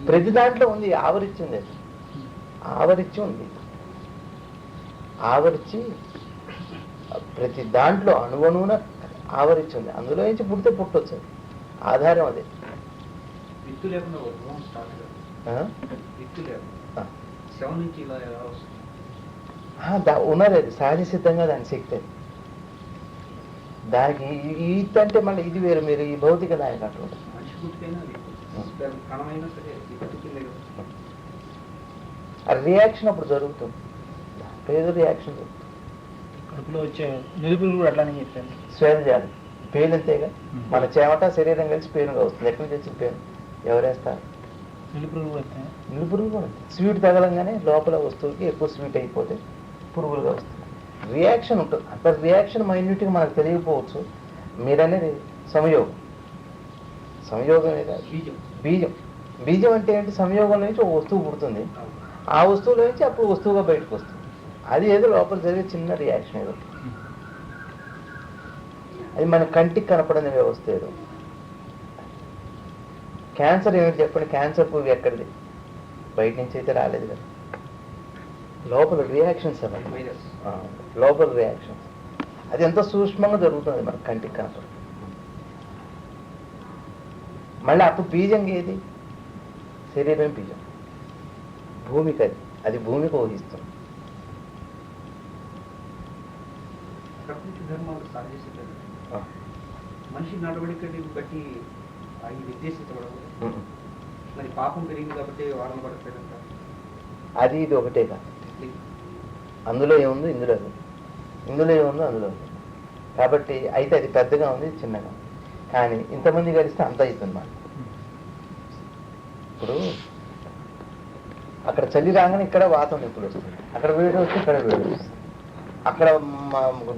S1: ప్రతి దాంట్లో ఉంది, ఆవరించి ఉంది, ఆవరించి ప్రతి దాంట్లో అణువణువున ఆవరించి ఉంది. అందులో నుంచి పుడితే పుట్టొచ్చు, ఆధారం అదే.
S2: విత్తు లేకుండా
S1: ఉన్నది, అది సహజ సిద్ధంగా దాని శక్తి. దానికి ఈత్ అంటే మళ్ళీ ఇది వేరు, మీరు ఈ భౌతిక దానికి అట్లా
S2: ప్రాణమైనా సరే బతికిందే కదా.
S1: ఆ రియాక్షన్ అప్పుడు జరుగుతుంది, ఏదో రియాక్షన్ జరుగుతుంది.
S2: కడుపులో వచ్చే నిలుపులు కూడా అట్లానే చెప్పాను.
S1: స్వేద చేయాలి, పెయిన్ అంతేగా. మన చెమట శరీరం కలిసి పెయిన్గా వస్తుంది. ఎక్కడి నుంచి వచ్చింది పెయిన్? ఎవరేస్తారు?
S2: నిలుపులు కూడా వస్తాయి.
S1: నిలుపురుగు కూడా స్వీట్ తగలంగానే లోపల వస్తువుకి ఎక్కువ స్వీట్ అయిపోతే పురుగులుగా వస్తుంది. రియాక్షన్ ఉంటుంది. అంత రియాక్షన్ మైన్యూట్గా మనకు తెలియకపోవచ్చు. మీరనేది సంయోగం. సంయోగం ఏదా?
S2: బీజం.
S1: బీజం. బీజం అంటే ఏంటి? సంయోగం నుంచి ఒక వస్తువు పుడుతుంది, ఆ వస్తువులో నుంచి అప్పుడు వస్తువుగా బయటకు వస్తుంది. అది ఏదో లోపల జరిగే చిన్న రియాక్షన్ ఏదో. అది మన కంటికి కనపడని వ్యవస్థ ఏదో. క్యాన్సర్ ఏమిటి చెప్పండి? క్యాన్సర్ పువ్వు ఎక్కడిది? బయట నుంచి అయితే రాలేదు కదా, లోపల రియాక్షన్స్ అవ్వండి. లోపల రియాక్షన్స్ అది ఎంత సూక్ష్మంగా జరుగుతుంది మన కంటికి కనపడదు. మళ్ళీ అప్పుడు బీజం ఏది? శరీరం బీజం. భూమికి అది, అది భూమికి ఊహిస్తుంది.
S2: ప్రకృతి ధర్మాలు సాధించారు. మనిషి నడవడికని బట్టి అవి నిర్దేశించబడవు. మరి పాపం పెరిగింది కాబట్టి వాడన పడట్లేదంట.
S1: అది ఇది ఒకటే కాదు. అందులో ఏముందో ఇందులో ఉంది, ఇందులో ఏముందో అందులో ఉంది. కాబట్టి అయితే అది పెద్దగా ఉంది, చిన్నగా ఉంది. కానీ ఇంతమంది కలిస్తే అంత అవుతుంది మాట. ఇప్పుడు అక్కడ చలి రాగానే ఇక్కడ వాతం ఎప్పుడు వస్తుంది, అక్కడ వేడి వస్తే ఇక్కడ వేడి వస్తుంది, అక్కడ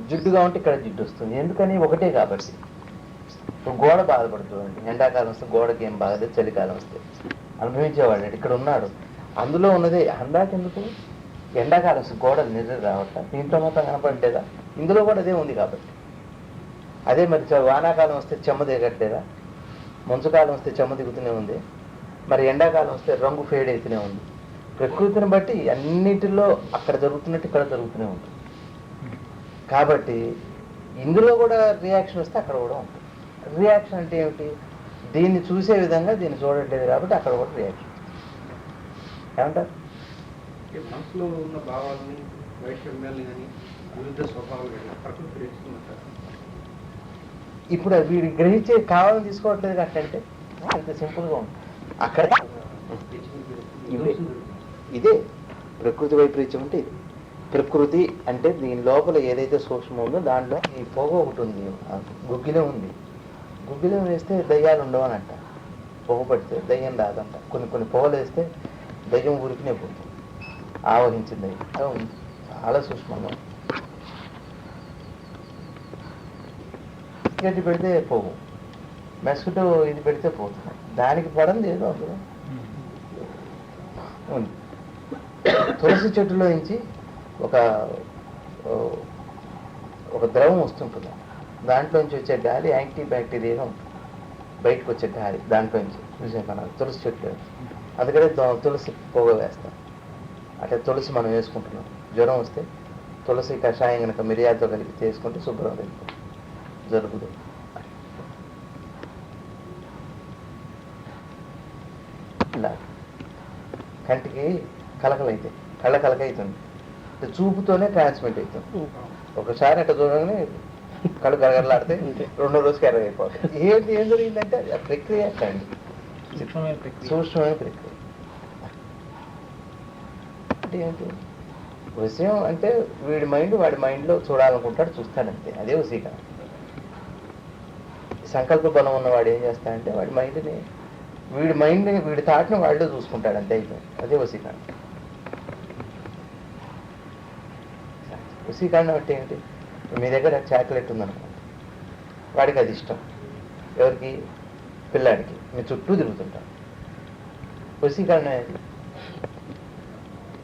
S1: జిడ్డుగా ఉంటే ఇక్కడ జిడ్డు వస్తుంది. ఎందుకని? ఒకటే కాబట్టి. ఇప్పుడు గోడ బాధపడుతుంది. ఎండాకాలం వస్తే గోడకి ఏం బాధలేదు, చలికాలం వస్తే అనుభవించేవాడు. ఇక్కడ ఉన్నాడు, అందులో ఉన్నదే. అందాకెందుకు? ఎండాకాలం వస్తే గోడలు నిద్ర రావట్లా, దీంట్లో మొత్తం కనపడలేదా? ఇందులో కూడా అదే ఉంది కాబట్టి. అదే మరి వానాకాలం వస్తే చెమ్మ దిగట్లేదా? మంచుకాలం వస్తే చెమ్మ దిగుతూనే ఉంది. మరి ఎండాకాలం వస్తే రంగు ఫేడ్ అవుతూనే ఉంది. ప్రకృతిని బట్టి అన్నిటిలో అక్కడ జరుగుతున్నట్టు ఇక్కడ జరుగుతూనే ఉంటుంది. కాబట్టి ఇందులో కూడా రియాక్షన్ వస్తే అక్కడ కూడా ఉంటుంది. రియాక్షన్ అంటే ఏమిటి? దీన్ని చూసే విధంగా దీన్ని చూడట్లేదు కాబట్టి అక్కడ కూడా రియాక్షన్. ఏమంటారు?
S2: మనసులో ఉన్న భావాలని, వైషమ్యాలని కానీ విరుద్ధ స్వభావాలు కానీ ప్రకృతి గ్రహిస్తున్నట్టు.
S1: ఇప్పుడు వీడు గ్రహించే కావాలని తీసుకోవట్లేదు అంటే అంత సింపుల్గా ఉంది. అక్కడ ఇదే ప్రకృతి వైపరీత్యం అంటే ఇది. ప్రకృతి అంటే దీని లోపల ఏదైతే సూక్ష్మం ఉందో దాంట్లో ఈ పొగ ఒకటి ఉంది, గుగ్గిలం ఉంది. గుగ్గిలం వేస్తే దయ్యాలు ఉండవనంట. పొగ పడితే దయ్యం రాదంట. కొన్ని పొగలు వేస్తే దయ్యం ఊరికినే పోతుంది, ఆవహించింది. చాలా సూక్ష్మంగా గడ్డి పెడితే పోవు, మెస్కిటో ఇది పెడితే పోతుంది. దానికి పడంది ఏదో అందులో ఉంది. తులసి చెట్టులో నుంచి ఒక ద్రవం వస్తుంటుంది. దాంట్లోంచి వచ్చే గాలి యాంటీ బ్యాక్టీరియా ఉంటుంది. బయటకు వచ్చే గాలి దాంట్లోంచి చూసే మన తులసి చెట్లు. అందుకనే తులసి పొగ వేస్తాం. అంటే తులసి మనం వేసుకుంటున్నాం. జ్వరం వస్తే తులసి కషాయం కనుక మిరియాలతో కలిపి చేసుకుంటే శుభ్రం అయిపోతుంది, జరుగుతుంది. ఇలా కంటికి కలకలైతే కళ్ళ కలకైతుంది. చూపుతోనే ట్రాన్స్మిట్ అవుతుంది. ఒకసారి అట్లా చూడగానే కళ్ళు గరగరలాడితే రెండో రోజుకి ఎర్రగైపోతుంది. ఏం జరిగిందంటే ఆ ప్రక్రియ అండి, సూక్ష్మమైన ప్రక్రియ. అంటే ఏంటి విషయం అంటే వీడి మైండ్ వాడి మైండ్లో చూడాలనుకుంటాడు, చూస్తాడంతే. అదే వశీకరణ. సంకల్ప బలం ఉన్నవాడు ఏం చేస్తాడంటే వాడి మైండ్ని వీడి థాట్ని వాడిలో చూసుకుంటాడు, అంతే అయిపోయింది. అదే వశీకరణ. వశీకరణ అంటే ఏంటి? మీ దగ్గర చాక్లెట్ ఉందనుకోండి, వాడికి అది ఇష్టం. ఎవరికి? పిల్లాడికి. మీ చుట్టూ తిరుగుతుంటాడు. వశీకరణ ఏది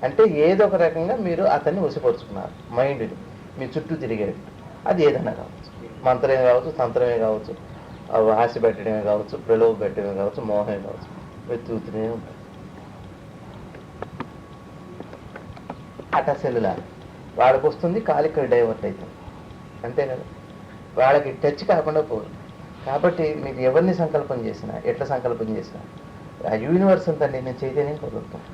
S1: అంటే ఏదో ఒక రకంగా మీరు అతన్ని వశపరుచుకున్నారు, మైండ్ని మీ చుట్టూ తిరిగేది. అది ఏదైనా కావచ్చు, మంత్రమే కావచ్చు, తంత్రమే కావచ్చు, హాస్య పెట్టడమే కావచ్చు, ప్రలోభ పెట్టడమే కావచ్చు, మోహమే కావచ్చు, వెతుకుతూనే ఉంటారు. అటా సెల్లులాగా వాడికి వస్తుంది, కాలికి డైవర్ట్ అవుతుంది, అంతే కదా. వాళ్ళకి టచ్ కాకుండా పోరు. కాబట్టి మీకు ఎవరిని సంకల్పం చేసినా, ఎట్లా సంకల్పం చేసినా ఆ యూనివర్స్ అంతా నేను చైతన్యం కలుగుతాను.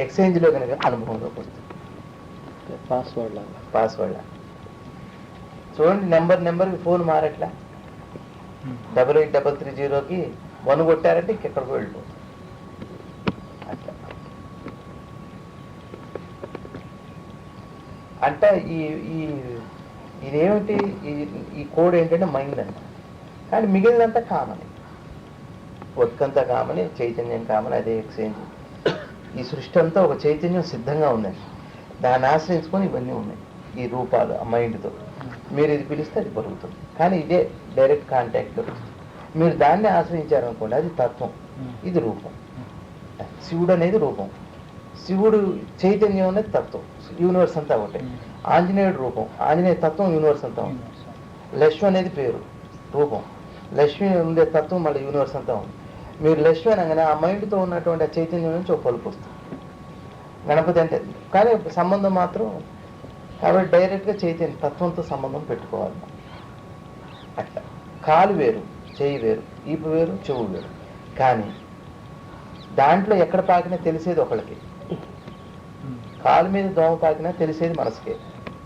S1: ఎక్స్చేంజ్లో కనుక అనుభవంలోకి వస్తుంది. పాస్వర్డ్ చూడండి, నెంబర్కి ఫోన్ మారట్లా. 8833 1 కొట్టారంటే ఇంకెక్కడికో వెళ్ళిపోతుంది. అట్లా అంటే ఇదేమిటి, ఈ కోడ్ ఏంటంటే మైండ్ అంట. కానీ మిగిలినంతా కామన్, వర్క్ అంతా కామని, చైతన్యం కామని, అదే ఎక్స్చేంజ్. ఈ సృష్టి అంతా ఒక చైతన్యం సిద్ధంగా ఉందండి. దాన్ని ఆశ్రయించుకొని ఇవన్నీ ఉన్నాయి, ఈ రూపాలు ఆ మైండ్తో. మీరు ఇది పిలిస్తే అది పలుకుతుంది, కానీ ఇదే డైరెక్ట్ కాంటాక్ట్. మీరు దాన్ని ఆశ్రయించారనుకోండి, అది తత్వం, ఇది రూపం. శివుడు అనేది రూపం, శివుడు చైతన్యం అనేది తత్వం, యూనివర్స్ అంతా ఒకటే. ఆంజనేయుడు రూపం, ఆంజనేయ తత్వం, యూనివర్స్ అంతా ఉంది. లక్ష్మి అనేది పేరు, రూపం. లక్ష్మి ఉండే తత్వం మళ్ళీ యూనివర్స్ అంతా ఉంది. మీరు లక్ష్మి అనగానే ఆ మైండ్తో ఉన్నటువంటి ఆ చైతన్యం నుంచి ఒక పలుపు వస్తుంది. గణపతి అంటే కానీ సంబంధం మాత్రం, కాబట్టి డైరెక్ట్గా చైతన్య తత్వంతో సంబంధం పెట్టుకోవాలి. అట్లా కాలు వేరు, చెయ్యి వేరు, ఈపు వేరు, చెవు వేరు. కానీ దాంట్లో ఎక్కడ పాకినా తెలిసేది ఒకళ్ళకి. కాలు మీద దోమ పాకినా తెలిసేది మనసుకే,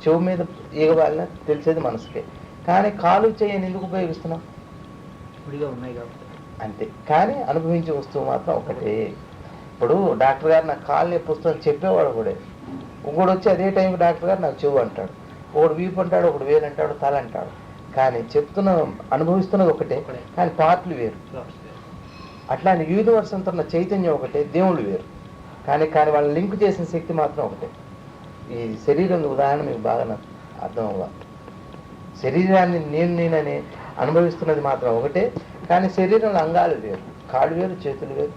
S1: చెవు మీద ఈగ వాలినా తెలిసేది మనసుకే. కానీ కాలు చెయ్యని ఎందుకు ఉపయోగిస్తున్నాం?
S2: ఉన్నాయి కాబట్టి
S1: అంతే. కానీ అనుభవించే వస్తువు మాత్రం ఒకటే. ఇప్పుడు డాక్టర్ గారు నాకు కాలు నొప్పి వస్తుందని చెప్పేవాడు కూడా. ఒకడు వచ్చి అదే టైంకి డాక్టర్ గారు నాకు చెవు అంటాడు, ఒకడు వీపు అంటాడు, ఒకడు వేలు అంటాడు, తల అంటాడు. కానీ చెప్తున్న అనుభవిస్తున్నది ఒకటే, కానీ పార్ట్లు వేరు. అట్లానే యూనివర్స్ అంతా ఉన్న చైతన్యం ఒకటే, దేవుళ్ళు వేరు. కానీ వాళ్ళని లింక్ చేసిన శక్తి మాత్రం ఒకటే. ఈ శరీరం ఉదాహరణ మీకు బాగా అర్థం అవ్వాలి. శరీరాన్ని నేనని అనుభవిస్తున్నది మాత్రం ఒకటే, కానీ శరీరంలో అంగాలు వేరు. కాళ్ళు వేరు, చేతులు వేరు.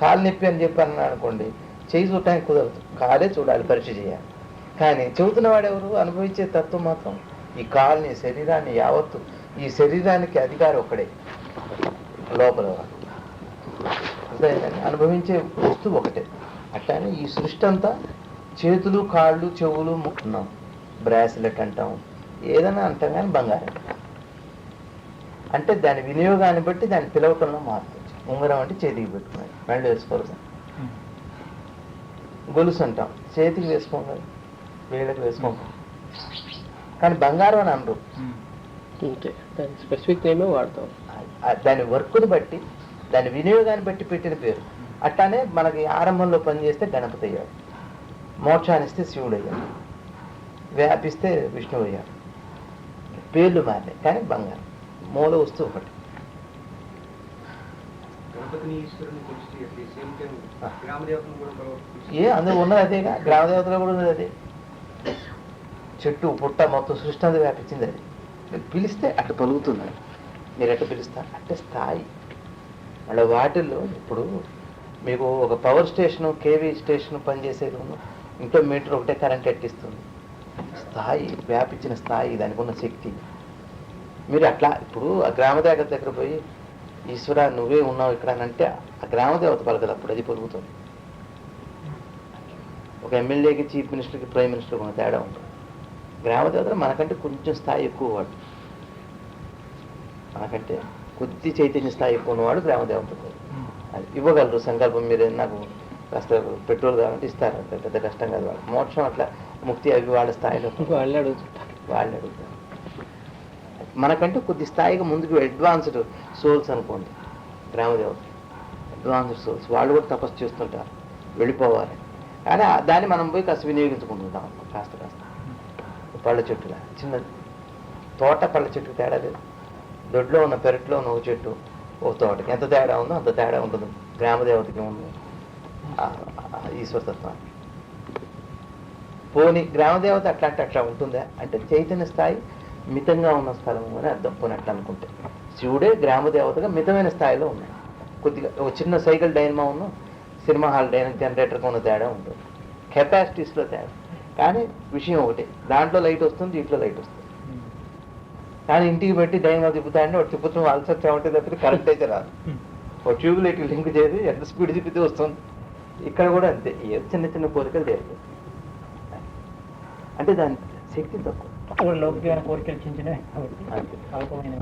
S1: కాలు నొప్పి అని చెప్పి అన్నాను అనుకోండి, చేయి చూడటానికి కుదరదు, కాలే చూడాలి, పరీక్ష చేయాలి. కానీ చెబుతున్నవాడు ఎవరు? అనుభవించే తత్వం మాత్రం ఈ కాలుని, శరీరాన్ని యావత్తు, ఈ శరీరానికి అధికారి ఒక్కడే లోపల. అనుభవించే వస్తువు ఒకటే. అట్లానే ఈ సృష్టి అంతా చేతులు, కాళ్ళు, చెవులు, ముక్కున్నాం, బ్రాస్లెట్ అంటాం, ఏదైనా అంటాం, కానీ బంగారం అంటే దాని వినియోగాన్ని బట్టి దాన్ని పిలవటంలో మార్పు. ఉంగరం అంటే చేతికి పెట్టుకున్నాయి, మెడలో వేసుకోవాలి. గొలుసు అంటాం, చేతికి వేసుకోం కదా, వేళ్ళకి వేసుకోం. కానీ బంగారం అని అనరు,
S2: స్పెసిఫిక్ నేమే వాడతాం.
S1: దాని వర్క్ని బట్టి, దాని వినియోగాన్ని బట్టి పెట్టిన పేరు. అట్లానే మనకి ఆరంభంలో పనిచేస్తే గణపతి అయ్యాడు, మోక్షాన్నిస్తే శివుడు అయ్యాడు, వ్యాపిస్తే విష్ణువు అయ్యాడు. పేర్లు మారినాయి, కానీ బంగారం మూల వస్తువు ఒకటి. అందులో ఉన్నది అదేగా, గ్రామదేవతలో కూడా ఉన్నది అదే. చెట్టు పుట్ట మొత్తం సృష్టి అంతా వ్యాపించింది అది. మీరు పిలిస్తే అటు పలుకుతుంది. మీరు ఎట్లా పిలుస్తారు అంటే స్థాయి. అలా వాటిల్లో ఇప్పుడు మీకు ఒక పవర్ స్టేషను, కేవీ స్టేషన్ పనిచేసేది ఇంట్లో మీటర్ ఒకటే కరెంట్ ఎట్టిస్తుంది. స్థాయి, వ్యాపించిన స్థాయి, దానికి ఉన్న శక్తి. మీరు అట్లా ఇప్పుడు ఆ గ్రామదేవత దగ్గర పోయి ఈశ్వర నువ్వే ఉన్నావు ఇక్కడ అని అంటే ఆ గ్రామదేవత పలకదు, అప్పుడు అది పలుకుతుంది. ఒక ఎమ్మెల్యేకి, చీఫ్ మినిస్టర్కి, ప్రైమ్ మినిస్టర్కి ఉన్న తేడా ఉంటుంది. గ్రామదేవతలు మనకంటే కొంచెం స్థాయి ఎక్కువ వాడు, మనకంటే కొద్ది చైతన్య స్థాయి ఎక్కువ ఉన్నవాడు గ్రామదేవత. అది ఇవ్వగలరు సంకల్పం. మీరు నాకు కాస్త పెట్రోల్ కావాలంటే ఇస్తారు, పెద్ద కష్టం కాదు. వాళ్ళు మోక్షం అట్లా ముక్తి అవి వాళ్ళ స్థాయిలో వాళ్ళే అడుగుతారు. మనకంటే కొద్ది స్థాయిగా ముందుకు అడ్వాన్స్డ్ సోల్స్ అనుకోండి గ్రామదేవత, అడ్వాన్స్డ్ సోల్స్. వాళ్ళు కూడా తపస్సు చేస్తుంటారు, వెళ్ళిపోవాలి. కానీ దాన్ని మనం పోయి కాస్త వినియోగించుకుంటుంటాం కాస్త పళ్ళ చెట్టులా. చిన్న తోట పళ్ళ చెట్టుకు తేడా లేదు. దొడ్లో ఉన్న పెరట్లో ఉన్న ఒక చెట్టు ఒక తోటకి ఎంత తేడా ఉందో అంత తేడా ఉంటుంది గ్రామదేవతకి ఉంది ఈశ్వరతత్వానికి. పోనీ గ్రామదేవత అట్లా ఉంటుందా అంటే చైతన్య స్థాయి మితంగా ఉన్న స్థలము అని అర్థం. పోనీ అట్లా అనుకుంటే శివుడే గ్రామదేవతగా మితమైన స్థాయిలో ఉన్నాయి. కొద్దిగా ఒక చిన్న సైకిల్ డైనమా ఉన్న సినిమా హాల్ జనరేటర్గా ఉన్న తేడా ఉంటుంది, కెపాసిటీస్లో తేడా. కానీ విషయం ఒకటి, దాంట్లో లైట్ వస్తుంది, దీంట్లో లైట్ వస్తుంది. కానీ ఇంటికి పెట్టి డైనమా తిప్పుతాయంటే వాడు తిప్పుతున్న అల్సర్ చెమటే తప్పితే కరెంట్ అయితే రాదు. ఒక ట్యూబ్ లైట్ లింక్ చేసి ఎంత స్పీడ్ తిప్పితే వస్తుంది. ఇక్కడ కూడా అంతే, చిన్న చిన్న కోరికలు తీరుతాయి. అంటే దాని శక్తి తక్కువ.
S2: లౌకికమైన కోరికలు చిన్న చిన్నవి కాబట్టి అల్పమైన